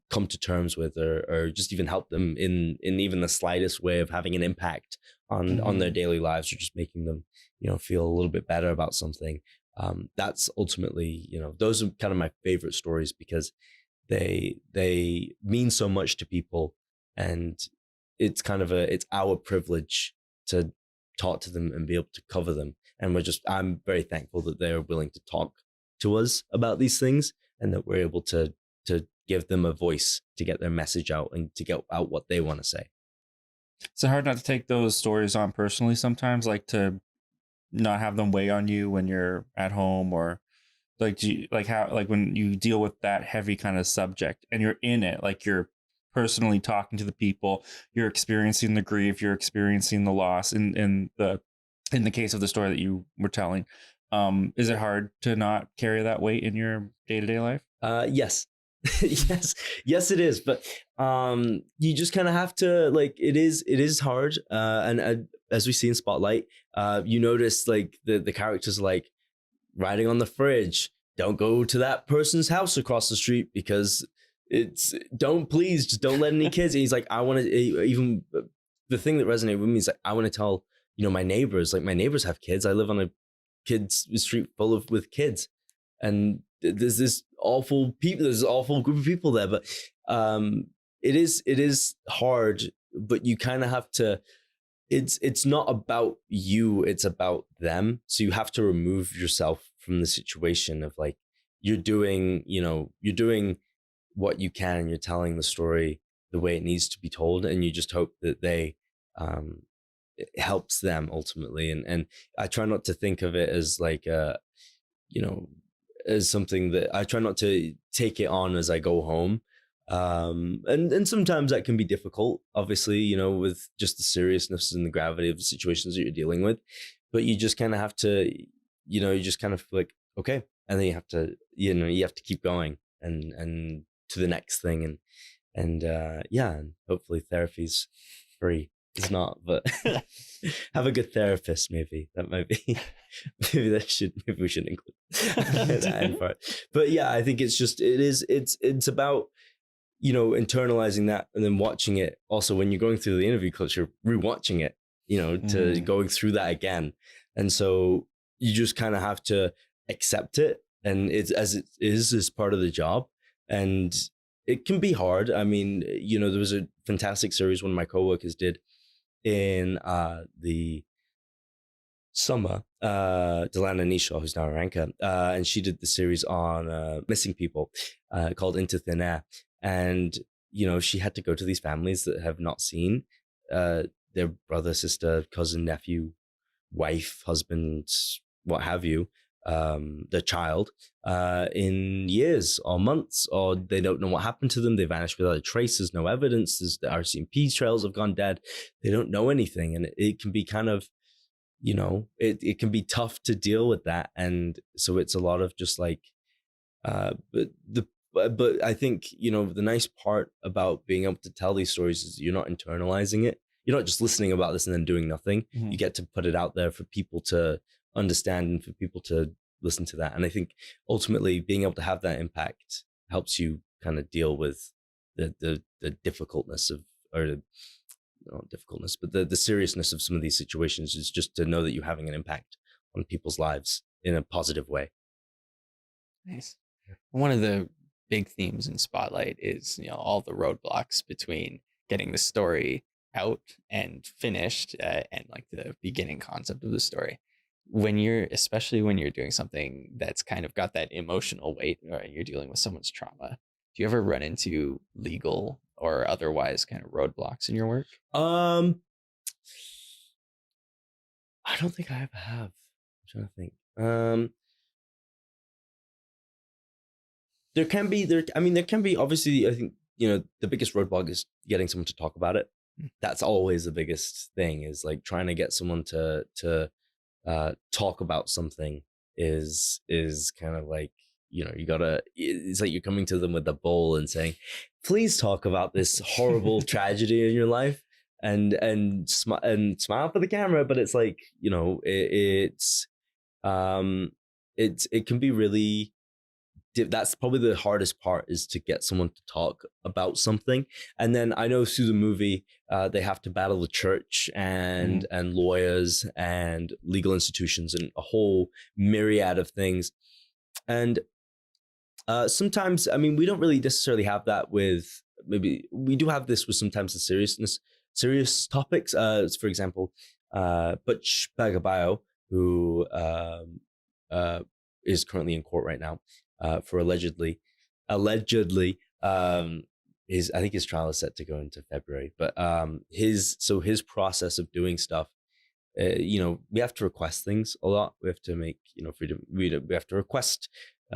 come to terms with, or just even help them in even the slightest way of having an impact on their daily lives, or just making them feel a little bit better about something. That's ultimately, those are kind of my favorite stories, because they mean so much to people, and it's kind of it's our privilege to talk to them and be able to cover them. And I'm very thankful that they're willing to talk to us about these things, and that we're able to give them a voice to get their message out and to get out what they want to say. It's hard not to take those stories on personally sometimes, like to not have them weigh on you when you're at home, or like, when you deal with that heavy kind of subject and you're in it, like you're personally talking to the people, you're experiencing the grief, you're experiencing the loss in the case of the story that you were telling. Is it hard to not carry that weight in your day-to-day life? Yes. yes it is, but you just kind of have to, like, it is hard, and as we see in Spotlight, you notice like the characters are like writing on the fridge, don't go to that person's house across the street, because just don't let any kids. And he's like, I want to, even the thing that resonated with me is like, I want to tell my neighbors, like my neighbors have kids, I live on a kids street full with kids, and there's this awful group of people there. But it is hard, but you kind of have to, it's not about you, it's about them. So you have to remove yourself from the situation of like, you're doing what you can, and you're telling the story the way it needs to be told, and you just hope that it helps them ultimately. And I try not to think of it as like as something that I try not to take it on as I go home. And sometimes that can be difficult, obviously, with just the seriousness and the gravity of the situations that you're dealing with. But you just kind of have to, you just kind of like, okay, and then you have to, you have to keep going and to the next thing, and hopefully therapy's free. It's not, but have a good therapist. Maybe that might be. Maybe we should include that in part. But yeah, I think it's about internalizing that and then watching it. Also, when you're going through the interview culture, rewatching it, to going through that again, and so you just kind of have to accept it, and it's as it is as part of the job, and it can be hard. I mean, there was a fantastic series one of my coworkers did in the summer, Delana Nishaw, who's now a ranker, and she did the series on missing people called Into Thin Air. And, she had to go to these families that have not seen their brother, sister, cousin, nephew, wife, husband, what have you, their child in years or months, or they don't know what happened to them. They vanished without a trace. There's no evidence. The RCMP trails have gone dead. They don't know anything. And it can be kind of, it can be tough to deal with that. And so it's a lot of just like, but I think, the nice part about being able to tell these stories is you're not internalizing it. You're not just listening about this and then doing nothing. Mm-hmm. You get to put it out there for people to understand and for people to listen to that. And I think ultimately being able to have that impact helps you kind of deal with the difficultness of, or not difficultness, but the seriousness of some of these situations, is just to know that you're having an impact on people's lives in a positive way. Nice. One of the big themes in Spotlight is, all the roadblocks between getting the story out and finished and like the beginning concept of the story. Especially when you're doing something that's kind of got that emotional weight, or you're dealing with someone's trauma, do you ever run into legal or otherwise kind of roadblocks in your work? I don't think I ever have. I'm trying to think. There can be, obviously, I think, the biggest roadblock is getting someone to talk about it. That's always the biggest thing, is like trying to get someone to talk about something is kind of like, it's like you're coming to them with a bowl and saying, please talk about this horrible tragedy in your life, and smile for the camera. But it's like, it can be really, that's probably the hardest part, is to get someone to talk about something. And then I know through the movie, they have to battle the church and lawyers and legal institutions and a whole myriad of things. And sometimes, we don't really necessarily have that with, maybe we do have this with sometimes the serious topics. For example, Butch Bagabayo, who is currently in court right now, for allegedly, I think his trial is set to go into February. But his process of doing stuff, we have to request things a lot. We have to make, freedom. We have to request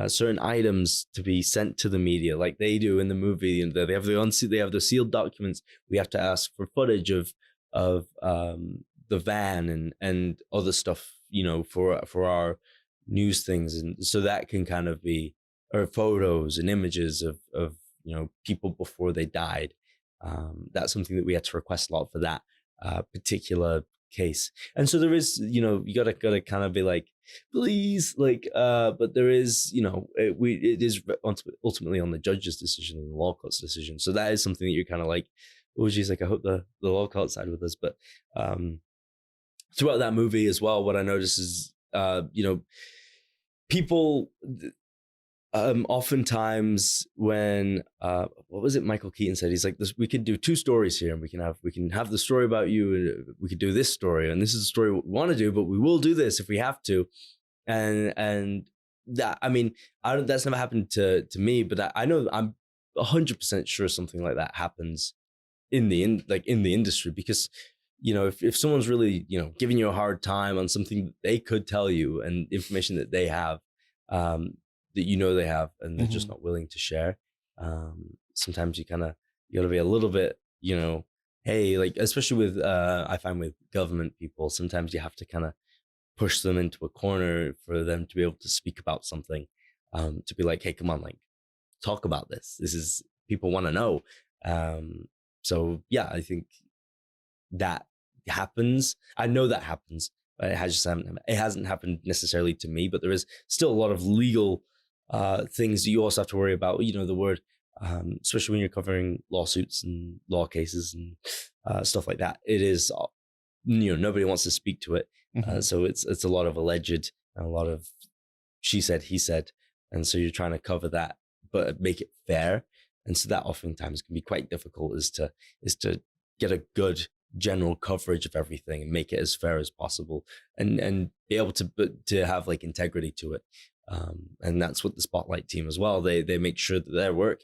certain items to be sent to the media, like they do in the movie. And they have the sealed documents. We have to ask for footage of the van and other stuff, for our news things, and so that can kind of be, or photos and images of people before they died. That's something that we had to request a lot for that particular case. And so there is, you gotta kind of be like, please, like, but there is, it is ultimately on the judge's decision and the law court's decision. So that is something that you're kind of like, oh geez, like I hope the law court side with us. But throughout that movie as well, what I noticed is, people oftentimes when what was it Michael Keaton said, he's like, this, we can do two stories here, and we can have the story about you, and we could do this story, and this is the story we want to do, but we will do this if we have to. And that, that's never happened to me, but I know I'm 100% sure something like that happens in the industry, because if someone's really giving you a hard time on something that they could tell you and information that they have, that they have, and they're just not willing to share, sometimes you got to be a little bit, hey, like, especially with I find with government people, sometimes you have to kind of push them into a corner for them to be able to speak about something, to be like, hey, come on, like, talk about this. This is, people want to know. So yeah, I think that happens. I know that happens, but it hasn't happened necessarily to me, but there is still a lot of legal things that you also have to worry about, the word, especially when you're covering lawsuits and law cases and stuff like that. It is, nobody wants to speak to it. So it's a lot of alleged and a lot of she said, he said. And so you're trying to cover that, but make it fair. And so that oftentimes can be quite difficult, is to get a good general coverage of everything and make it as fair as possible, and be able to have like integrity to it. And that's what the Spotlight team as well, they make sure that their work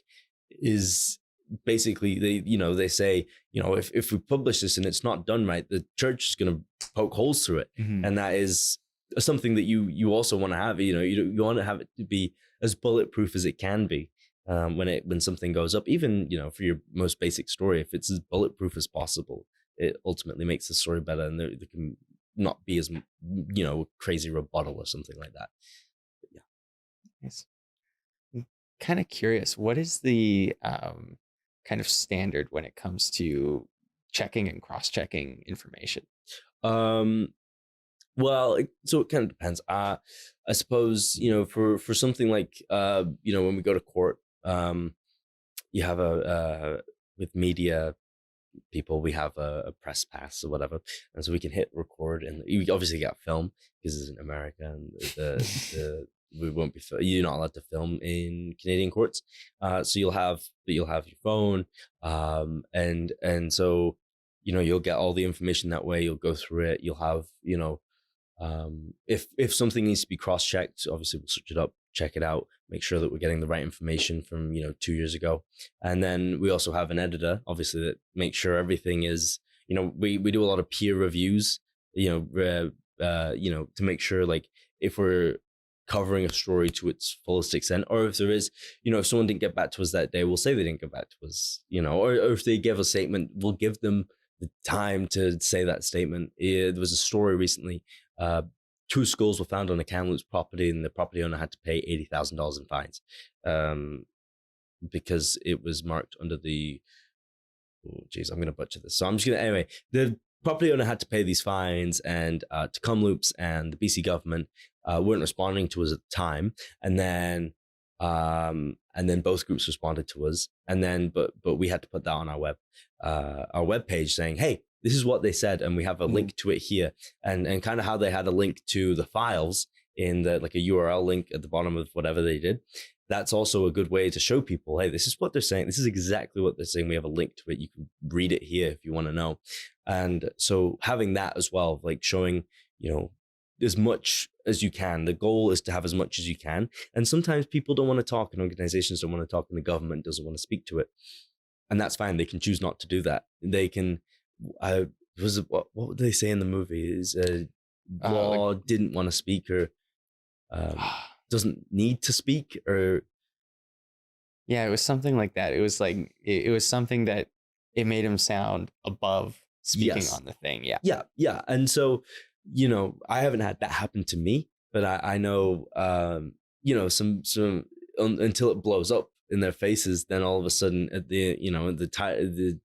is basically, they say, if we publish this and it's not done right, the church is going to poke holes through it. And that is something that you also want to have. You want to have it to be as bulletproof as it can be. When something goes up, even for your most basic story, if it's as bulletproof as possible, it ultimately makes the story better, and there can not be as crazy rebuttal or something like that. But yeah, nice. I'm kind of curious, what is the kind of standard when it comes to checking and cross-checking information? Well, so it kind of depends. I suppose for something like when we go to court, you have with media people, we have a press pass or whatever, and so we can hit record, and you obviously get film because it's in America, and we won't be, you're not allowed to film in Canadian courts. So you'll have your phone, and so you'll get all the information that way. You'll go through it. You'll have if something needs to be cross-checked, obviously we'll switch it up, check it out, make sure that we're getting the right information from 2 years ago. And then we also have an editor, obviously, that makes sure everything is, we do a lot of peer reviews, to make sure, like, if we're covering a story to its fullest extent, or if there is, if someone didn't get back to us that day, we'll say they didn't get back to us, or if they give a statement, we'll give them the time to say that statement. There was a story recently, 2 skulls were found on a Kamloops property, and the property owner had to pay $80,000 in fines, because it was marked under the, I'm going to butcher this. So I'm just going to, anyway, the property owner had to pay these fines, and to Kamloops and the BC government weren't responding to us at the time. And then both groups responded to us. And then, but we had to put that on our web page saying, hey, this is what they said, and we have a link to it here, and kind of how they had a link to the files in like a URL link at the bottom of whatever they did. That's also a good way to show people, hey, this is what they're saying. This is exactly what they're saying. We have a link to it. You can read it here if you want to know. And so having that as well, like showing, as much as you can. The goal is to have as much as you can. And sometimes people don't want to talk, and organizations don't want to talk, and the government doesn't want to speak to it. And that's fine. They can choose not to do that. They can, what would they say in the movie? Is law didn't want to speak, or doesn't need to speak, or yeah, it was something like that. It was like it was something that it made him sound above speaking on the thing. Yeah. And so I haven't had that happen to me, but I know some until it blows up in their faces, then all of a sudden at the the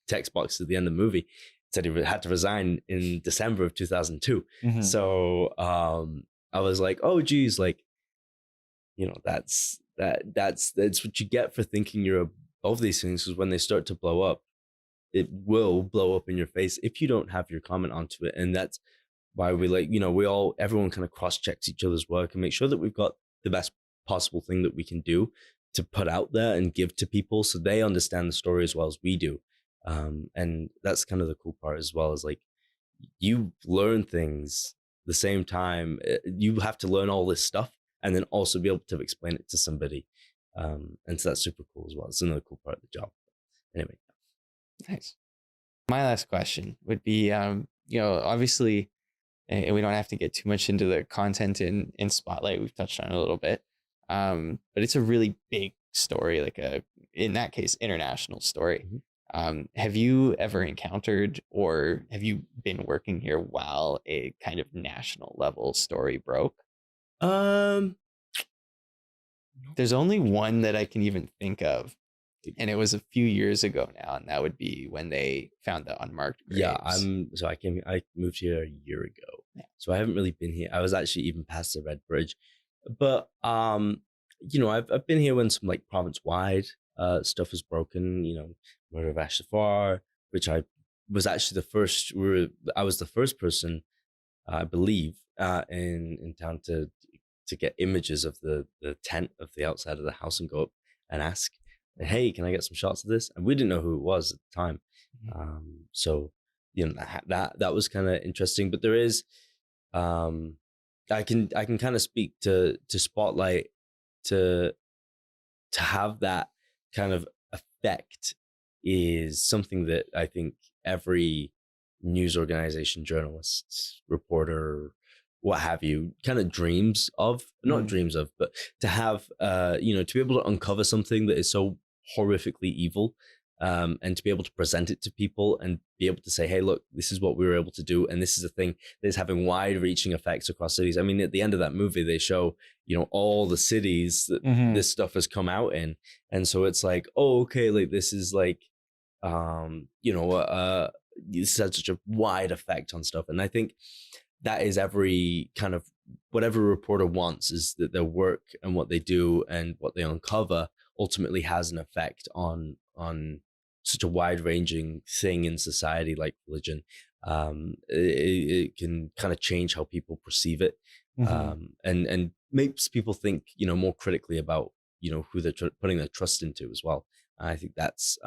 text box at the end of the movie said he had to resign in December of 2002. So I was like, oh geez, like that's what you get for thinking you're above these things, because when they start to blow up, it will blow up in your face if you don't have your comment onto it. And that's why we everyone kind of cross-checks each other's work and make sure that we've got the best possible thing that we can do to put out there and give to people, so they understand the story as well as we do. And that's kind of the cool part as well, is like you learn things the same time. You have to learn all this stuff and then also be able to explain it to somebody. And so that's super cool as well. It's another cool part of the job. Anyway. Nice. My last question would be, obviously, and we don't have to get too much into the content in Spotlight. We've touched on it a little bit, but it's a really big story, like in that case, international story. Have you ever encountered, or have you been working here while a kind of national level story broke? There's only one that I can even think of. And it was a few years ago now, and that would be when they found the unmarked graves. Yeah, I moved here a year ago, so I haven't really been here. I was actually even past the Red Bridge, but I've been here when some like province-wide stuff was broken. Murder of Ashafar, which I was actually the first. I was the first person, I believe, in town to get images of the tent of the outside of the house and go up and ask, hey, can I get some shots of this? And we didn't know who it was at the time. So, that was kind of interesting, but there is, I can kind of speak to Spotlight to have that kind of effect is something that I think every news organization, journalist, reporter, what have you, kind of dreams of, not dreams of, but to have, to be able to uncover something that is so horrifically evil, and to be able to present it to people and be able to say, hey, look, this is what we were able to do, and this is a thing that is having wide-reaching effects across cities. I mean, at the end of that movie, they show, all the cities that this stuff has come out in, and so it's like, oh, okay, like this is like, this has such a wide effect on stuff, and I think that is every kind of whatever a reporter wants, is that their work and what they do and what they uncover ultimately has an effect on such a wide-ranging thing in society like religion. It can kind of change how people perceive it, and makes people think, more critically about, who they're putting their trust into as well. And I think that's,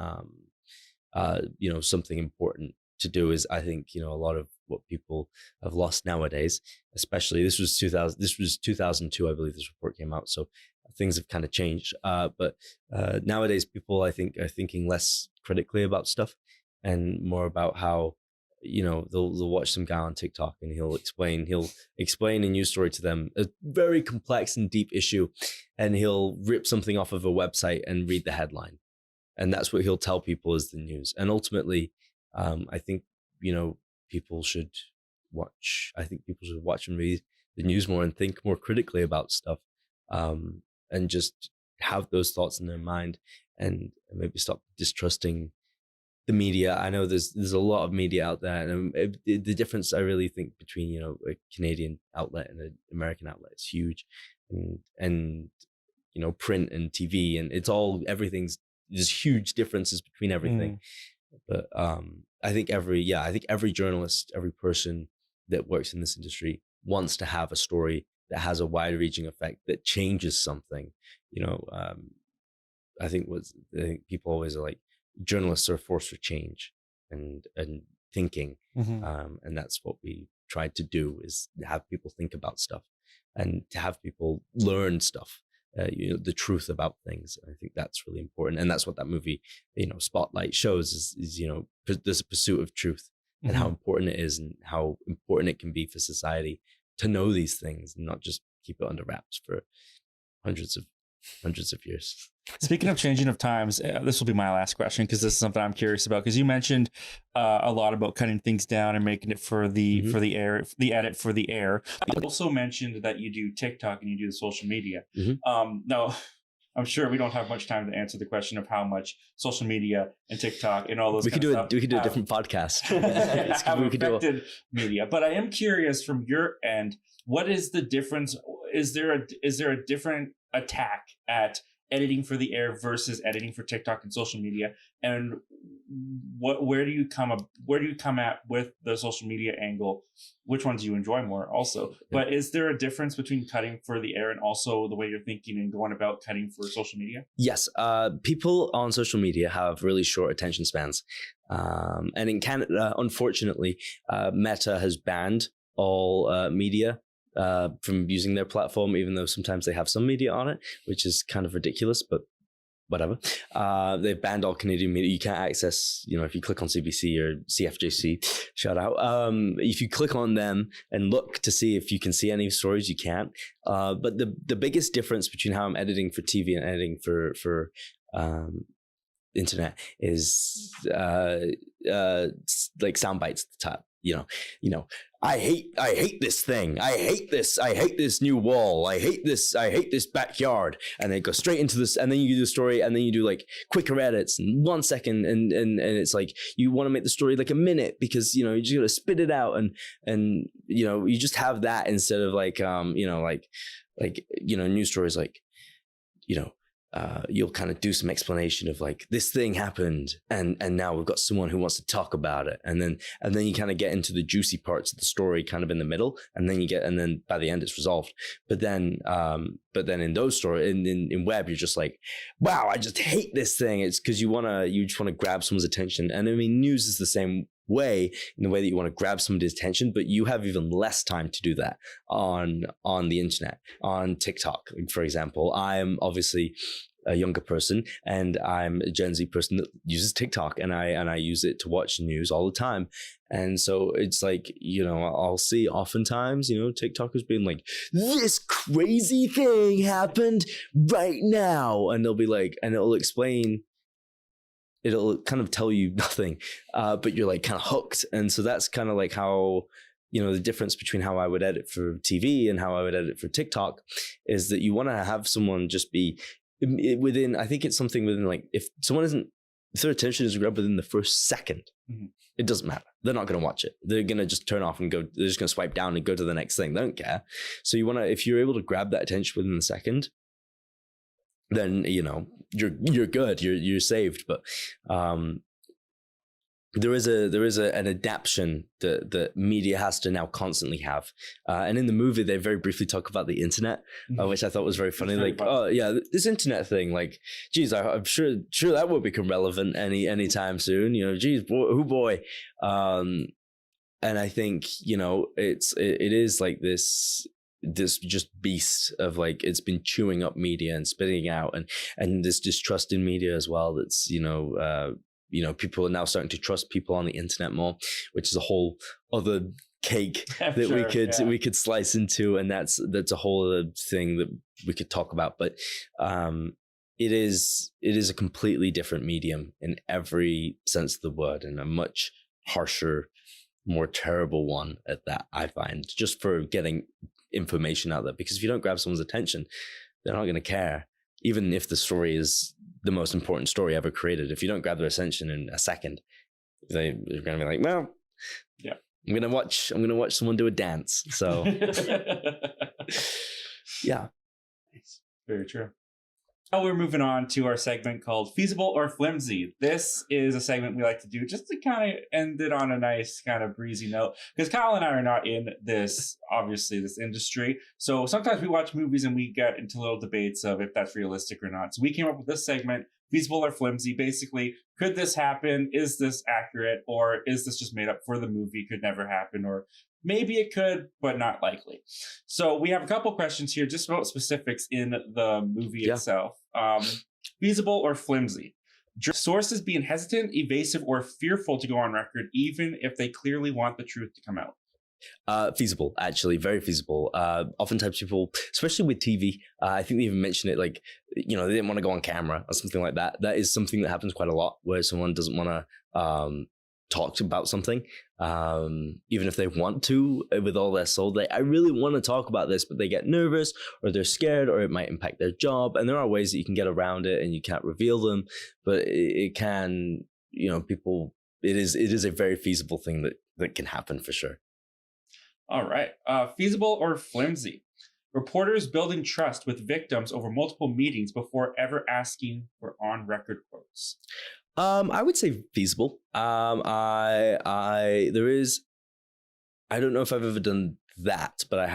something important to do. Is I think, a lot of what people have lost nowadays, especially this was 2002, I believe this report came out. So things have kind of changed. But nowadays people, I think, are thinking less critically about stuff and more about how, they'll watch some guy on TikTok and he'll explain a news story to them, a very complex and deep issue, and he'll rip something off of a website and read the headline. And that's what he'll tell people is the news. And ultimately, I think, people should watch and read the news more and think more critically about stuff, and just have those thoughts in their mind, and maybe stop distrusting the media. I know there's a lot of media out there, and the difference I really think between, a Canadian outlet and an American outlet is huge, and print and TV, and there's huge differences between everything. But I think every journalist, every person that works in this industry wants to have a story that has a wide-reaching effect that changes something. I think people always are like, journalists are a force for change and thinking, and that's what we tried to do, is have people think about stuff and to have people learn stuff. The truth about things. I think that's really important, and that's what that movie, Spotlight, shows is there's a pursuit of truth, and how important it is, and how important it can be for society to know these things and not just keep it under wraps for hundreds of years. Speaking of changing of times, this will be my last question, because this is something I'm curious about, because you mentioned a lot about cutting things down and making it for the air, the edit for the air. You also mentioned that you do TikTok and you do the social media. Now, I'm sure we don't have much time to answer the question of how much social media and TikTok and all those. We could do a different podcast. Have affected media, but I am curious from your end, what is the difference? Is there a different attack at editing for the air versus editing for TikTok and social media, and where do you come at with the social media angle? Which ones do you enjoy more also? But is there a difference between cutting for the air and also the way you're thinking and going about cutting for social media? Yes, people on social media have really short attention spans, and in Canada, unfortunately, Meta has banned all media from using their platform, even though sometimes they have some media on it, which is kind of ridiculous. But whatever. They've banned all Canadian media. You can't access, if you click on CBC or CFJC, shout out. If you click on them and look to see if you can see any stories, you can't. But the biggest difference between how I'm editing for TV and editing for internet is like sound bites at the top. I hate this thing. I hate this new wall. I hate this backyard. And they go straight into this, and then you do the story, and then you do like quicker edits in 1 second, and it's like you want to make the story like a minute because you just gotta spit it out, and you just have that instead of like news stories like you'll kind of do some explanation of like this thing happened and now we've got someone who wants to talk about it, and then you kind of get into the juicy parts of the story kind of in the middle, and then by the end it's resolved. But then in those stories in web, you're just like, wow, I just hate this thing. It's because you just want to grab someone's attention. And I mean, news is the same way, in the way that you want to grab somebody's attention, but you have even less time to do that on the internet. On TikTok, for example, I'm obviously a younger person, and I'm a Gen Z person that uses TikTok, and I use it to watch news all the time. And so it's like, I'll see oftentimes, TikTokers being like, this crazy thing happened right now, and they'll be like, and it'll explain. It'll kind of tell you nothing, but you're like kind of hooked. And so that's kind of like how, the difference between how I would edit for TV and how I would edit for TikTok is that you want to have someone just be within, I think it's something within like, if their attention is grabbed within the first second, it doesn't matter. They're not going to watch it. They're going to just turn off and go, they're just going to swipe down and go to the next thing. They don't care. So if you're able to grab that attention within the second, then you're good, you're saved. But there is an adaptation that media has to now constantly have, and in the movie they very briefly talk about the internet, which I thought was very funny. Like, oh yeah, this internet thing, like, geez, I'm sure that will become relevant anytime soon. Geez, boy. And I think it is like this just beast of like, it's been chewing up media and spitting out, and this distrust in media as well. That's people are now starting to trust people on the internet more, which is a whole other cake that we could slice into, and that's a whole other thing that we could talk about. But it is a completely different medium in every sense of the word, and a much harsher, more terrible one at that, I find, just for getting information out there. Because if you don't grab someone's attention, they're not going to care, even if the story is the most important story ever created. If you don't grab their attention in a second, they're going to be like, well, yeah, I'm going to watch someone do a dance. So yeah, it's very true. Now we're moving on to our segment called Feasible or Flimsy. This is a segment we like to do just to kind of end it on a nice kind of breezy note, because Kyle and I are not in this industry. So sometimes we watch movies and we get into little debates of if that's realistic or not. So we came up with this segment, Feasible or Flimsy. Basically, could this happen? Is this accurate? Or is this just made up for the movie? Could never happen? Or maybe it could, but not likely. So we have a couple questions here just about specifics in the movie itself. Feasible or flimsy? Sources being hesitant, evasive, or fearful to go on record, even if they clearly want the truth to come out. Feasible, actually, very feasible. Oftentimes people, especially with TV, I think they even mention it, like, they didn't want to go on camera or something like that. That is something that happens quite a lot, where someone doesn't want to talk about something, even if they want to with all their soul. I really want to talk about this, but they get nervous, or they're scared, or it might impact their job. And there are ways that you can get around it, and you can't reveal them, but it can, people, it is a very feasible thing that can happen for sure. All right. Feasible or flimsy? Reporters building trust with victims over multiple meetings before ever asking for on-record quotes. I would say feasible. I don't know if I've ever done that, but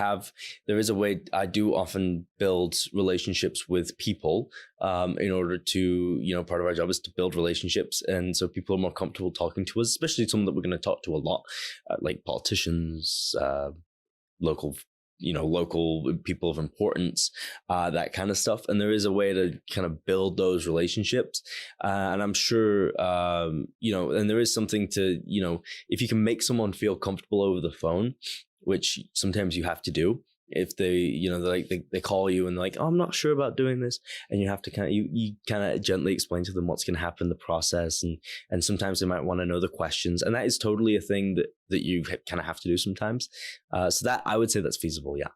there is a way. I do often build relationships with people, in order to, part of our job is to build relationships. And so people are more comfortable talking to us, especially someone that we're going to talk to a lot, like politicians, local local people of importance, that kind of stuff. And there is a way to kind of build those relationships. And I'm sure, and there is something to, if you can make someone feel comfortable over the phone, which sometimes you have to do. If they, they call you and they're like, oh, I'm not sure about doing this. And you have to you kind of gently explain to them what's going to happen, the process. And sometimes they might want to know the questions. And that is totally a thing that you kind of have to do sometimes. So that, I would say that's feasible. Yeah.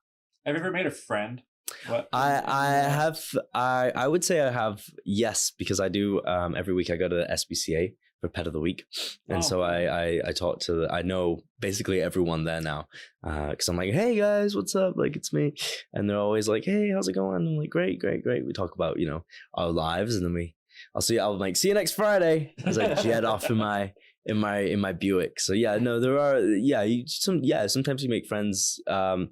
Have you ever made a friend? What? I would say I have, yes, because I do. Every week I go to the SPCA for Pet of the Week. And so I talk to, I know basically everyone there now. Cause I'm like, hey guys, what's up? Like, it's me. And they're always like, hey, how's it going? I'm like, great. We talk about, our lives. And then I'll like, see you next Friday as I jet off in my Buick. So yeah, no, there are, sometimes you make friends. I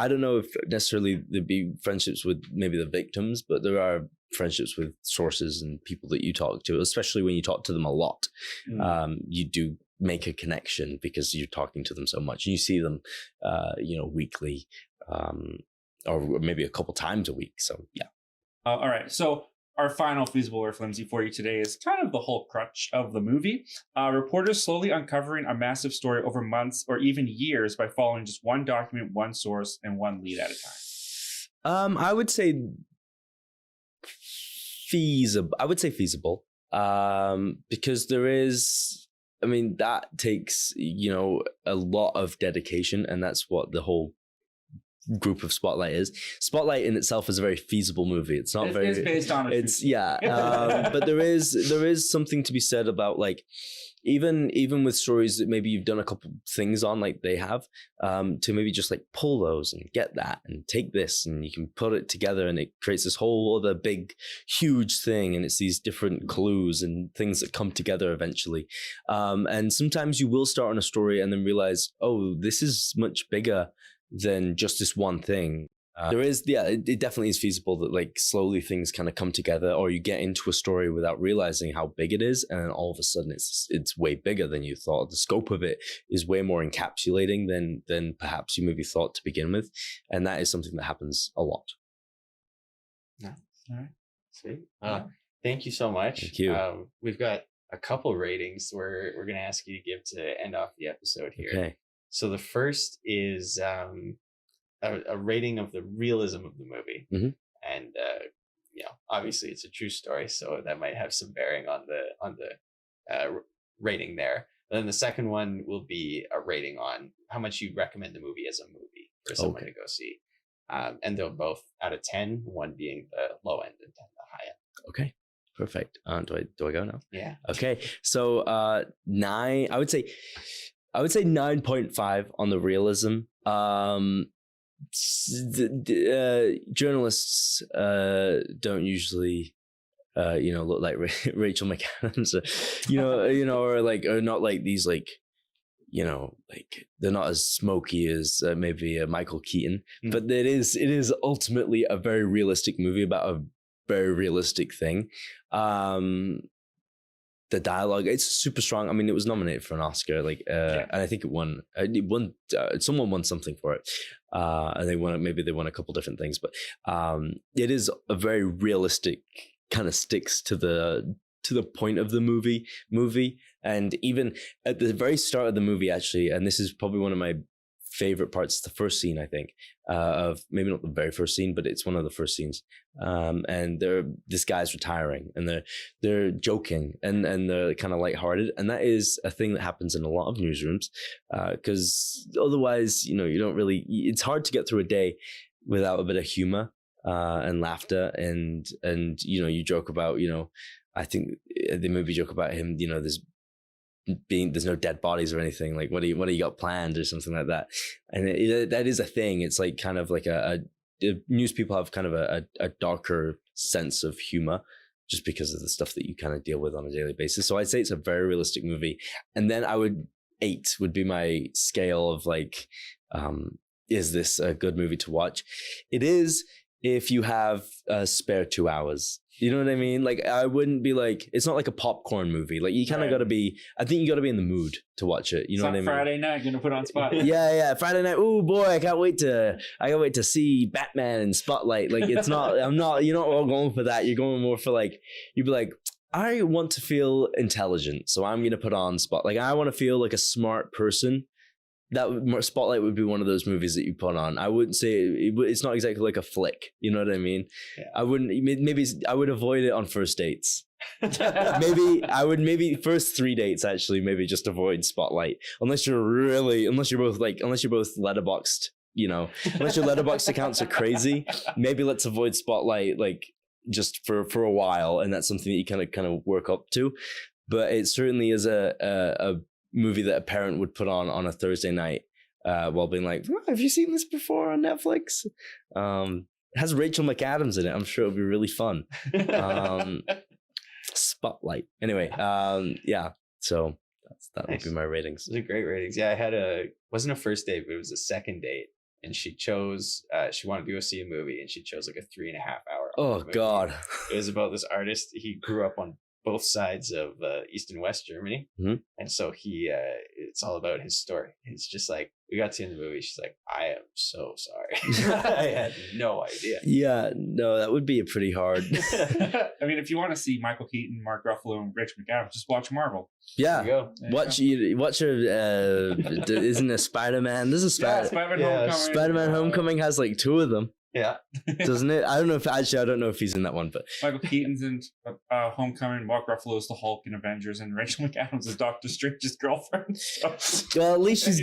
don't know if necessarily there'd be friendships with maybe the victims, but there are friendships with sources and people that you talk to, especially when you talk to them a lot. You do make a connection because you're talking to them so much, and you see them, weekly, or maybe a couple times a week. So yeah. All right. So our final feasible or flimsy for you today is kind of the whole crutch of the movie. Reporters slowly uncovering a massive story over months or even years by following just one document, one source, and one lead at a time. I would say feasible. Because there is, that takes, a lot of dedication, and that's what the whole group of Spotlight is. Spotlight in itself is a very feasible movie. It's not very. It's based on. But there is something to be said about, like, even with stories that maybe you've done a couple things on, like they have, to maybe just like pull those and get that and take this, and you can put it together, and it creates this whole other big, huge thing. And it's these different clues and things that come together eventually. And sometimes you will start on a story and then realize, oh, this is much bigger than just this one thing. It definitely is feasible that, like, slowly things kind of come together, or you get into a story without realizing how big it is, and then all of a sudden it's way bigger than you thought. The scope of it is way more encapsulating than perhaps you maybe thought to begin with, and that is something that happens a lot. Nice. All right, sweet. Thank you so much. Thank you. We've got a couple ratings we're going to ask you to give to end off the episode here. Okay. So the first is a rating of the realism of the movie. Mm-hmm. And obviously it's a true story, so that might have some bearing on the rating there. And then the second one will be a rating on how much you recommend the movie as a movie for someone to go see. And they're both out of 10, one being the low end and 10 the high end. Okay, perfect. Do I go now? Yeah. Okay, so 9. I would say 9.5 on the realism. Journalists don't usually look like Rachel McAdams, or not like these, like, like they're not as smoky as maybe Michael Keaton, but it is ultimately a very realistic movie about a very realistic thing. The dialogue, it's super strong. It was nominated for an Oscar, and I think it won. Someone won something for it, and they won. Maybe they won a couple different things, but it is a very realistic, kind of sticks to the point of the movie. And even at the very start of the movie, actually, and this is probably one of my favorite parts, the first scene, I think, of maybe not the very first scene, but it's one of the first scenes. And this guy's retiring, and they're joking and they're kind of lighthearted, and that is a thing that happens in a lot of newsrooms, because otherwise, you don't really. It's hard to get through a day without a bit of humor and laughter, and you joke about, I think they maybe joke about him, there's no dead bodies or anything, like what do you got planned or something like that, and that is a thing. It's like kind of like news people have kind of a darker sense of humor just because of the stuff that you kind of deal with on a daily basis. So I'd say it's a very realistic movie. And then 8 would be my scale of, like, is this a good movie to watch? It is if you have a spare 2 hours. You know what I mean? Like, I wouldn't be like, it's not like a popcorn movie. Like, you kind of got to be, I think you got to be in the mood to watch it. You know what I mean? Friday night, gonna put on Spotlight. Yeah. Friday night. Oh boy, I can't wait to see Batman in Spotlight. Like, it's not, you're not all going for that. You're going more for like, you'd be like, I want to feel intelligent, so I'm going to put on Spotlight. Like, I want to feel like a smart person. Spotlight would be one of those movies that you put on. I wouldn't say it's not exactly like a flick. You know what I mean? Yeah. I wouldn't. Maybe I would avoid it on first dates. maybe first 3 dates actually. Maybe just avoid Spotlight unless you're both letterboxed. You know, unless your letterboxed accounts are crazy. Maybe let's avoid Spotlight like just for a while, and that's something that you kind of work up to. But it certainly is a movie that a parent would put on a Thursday night while being like, oh, have you seen this before on Netflix? It has Rachel McAdams in it. I'm sure it'll be really fun. Spotlight. Anyway, yeah. So that would be my ratings. Those are great ratings. Yeah, wasn't a first date, but it was a second date. And she chose, she wanted to go see a movie, and she chose like a 3.5 hour. Oh, movie. God. It was about this artist. He grew up on both sides of East and West Germany. Mm-hmm. And so it's all about his story. It's just like, we got to the movie. She's like, I am so sorry. I had no idea. Yeah, no, that would be a pretty hard. I mean, if you want to see Michael Keaton, Mark Ruffalo, and Rachel McAdams, just watch Marvel. Yeah. Watch isn't a Spider-Man? This is Spider-Man Homecoming. Spider-Man Homecoming has like 2 of them. Yeah. Doesn't it? I don't know if he's in that one, but Michael Keaton's in Homecoming, Mark Ruffalo's the Hulk in Avengers, and Rachel McAdams is Doctor Strange's girlfriend. So. Well, at least she's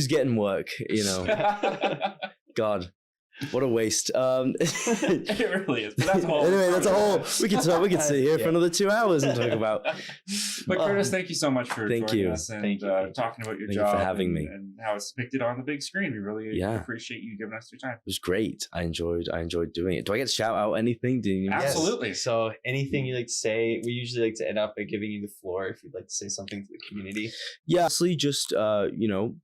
getting work, you know. God. What a waste. It really is. But that's a whole. Anyway, that's a whole. We could sit here for another 2 hours and talk about. But Curtis, thank you so much for joining us and talking about your job. Thank you for having me and how it's depicted on the big screen. We really appreciate you giving us your time. It was great. I enjoyed doing it. Do I get to shout out anything? Absolutely. Yes. So anything you like to say? We usually like to end up by giving you the floor if you'd like to say something to the community. Yeah, honestly, just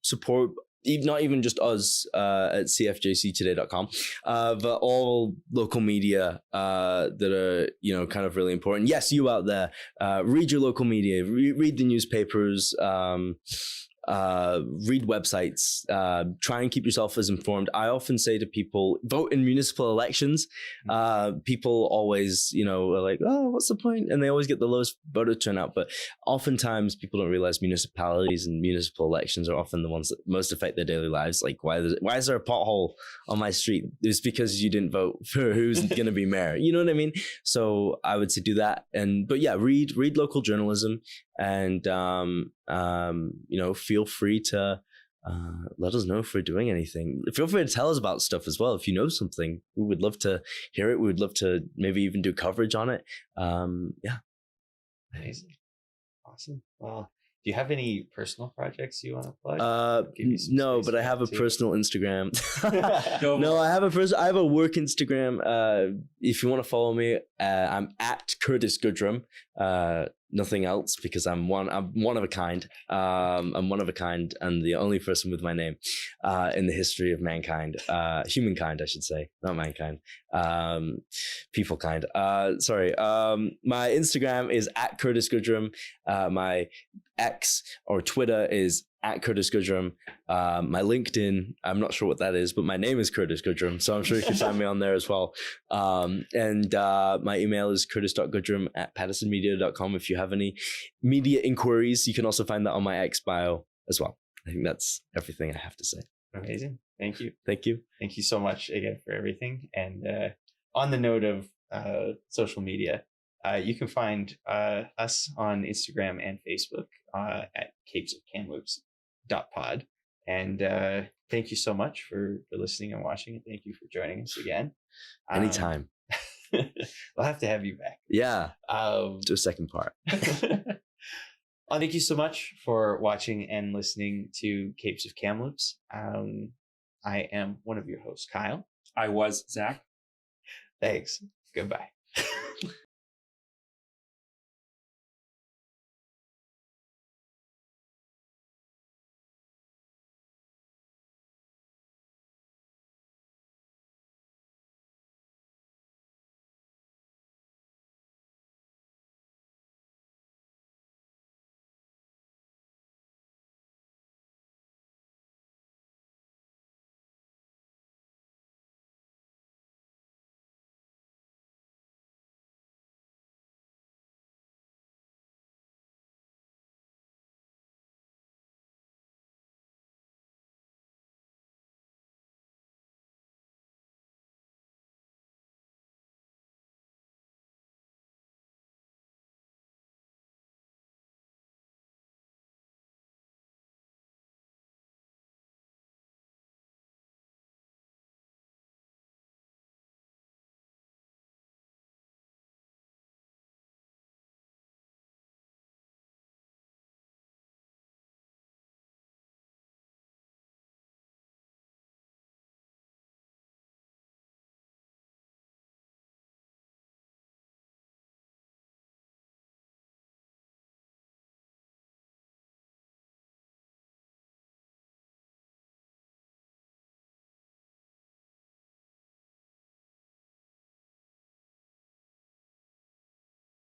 support. Not even just us at CFJCtoday.com, but all local media that are, kind of really important. Yes, you out there, read your local media, read the newspapers, read websites, try and keep yourself as informed. I often say to people, vote in municipal elections. People always, are like, oh, what's the point? And they always get the lowest voter turnout. But oftentimes people don't realize municipalities and municipal elections are often the ones that most affect their daily lives. Like, why is there a pothole on my street? It's because you didn't vote for who's going to be mayor. You know what I mean? So I would say do that. But yeah, read local journalism. And, feel free to let us know if we're doing anything. Feel free to tell us about stuff as well. If you know something, we would love to hear it. We would love to maybe even do coverage on it. Yeah. Amazing. Awesome. Well, do you have any personal projects you want to plug? No, but I have a personal Instagram. No, I have a work Instagram. If you want to follow me, I'm at Curtis Goodrum. Nothing else, because I'm one of a kind. I'm one of a kind and the only person with my name in the history of mankind. Humankind, I should say, not mankind. People kind. Sorry. My Instagram is at Curtis Goodrum. My X or Twitter is at Curtis Goodrum. My LinkedIn, I'm not sure what that is, but my name is Curtis Goodrum, so I'm sure you can find me on there as well. And my email is curtis.goodrum@pattersonmedia.com. If you have any media inquiries, you can also find that on my X bio as well. I think that's everything I have to say. Amazing. Thank you. Thank you. Thank you so much again for everything. And on the note of social media, you can find us on Instagram and Facebook at capesofkamloops.pod. And thank you so much for listening and watching. And thank you for joining us again. Anytime. We'll have to have you back. Yeah. Do a second part. Well, thank you so much for watching and listening to Capes of Kamloops. I am one of your hosts, Kyle. I was Zach. Thanks. Goodbye.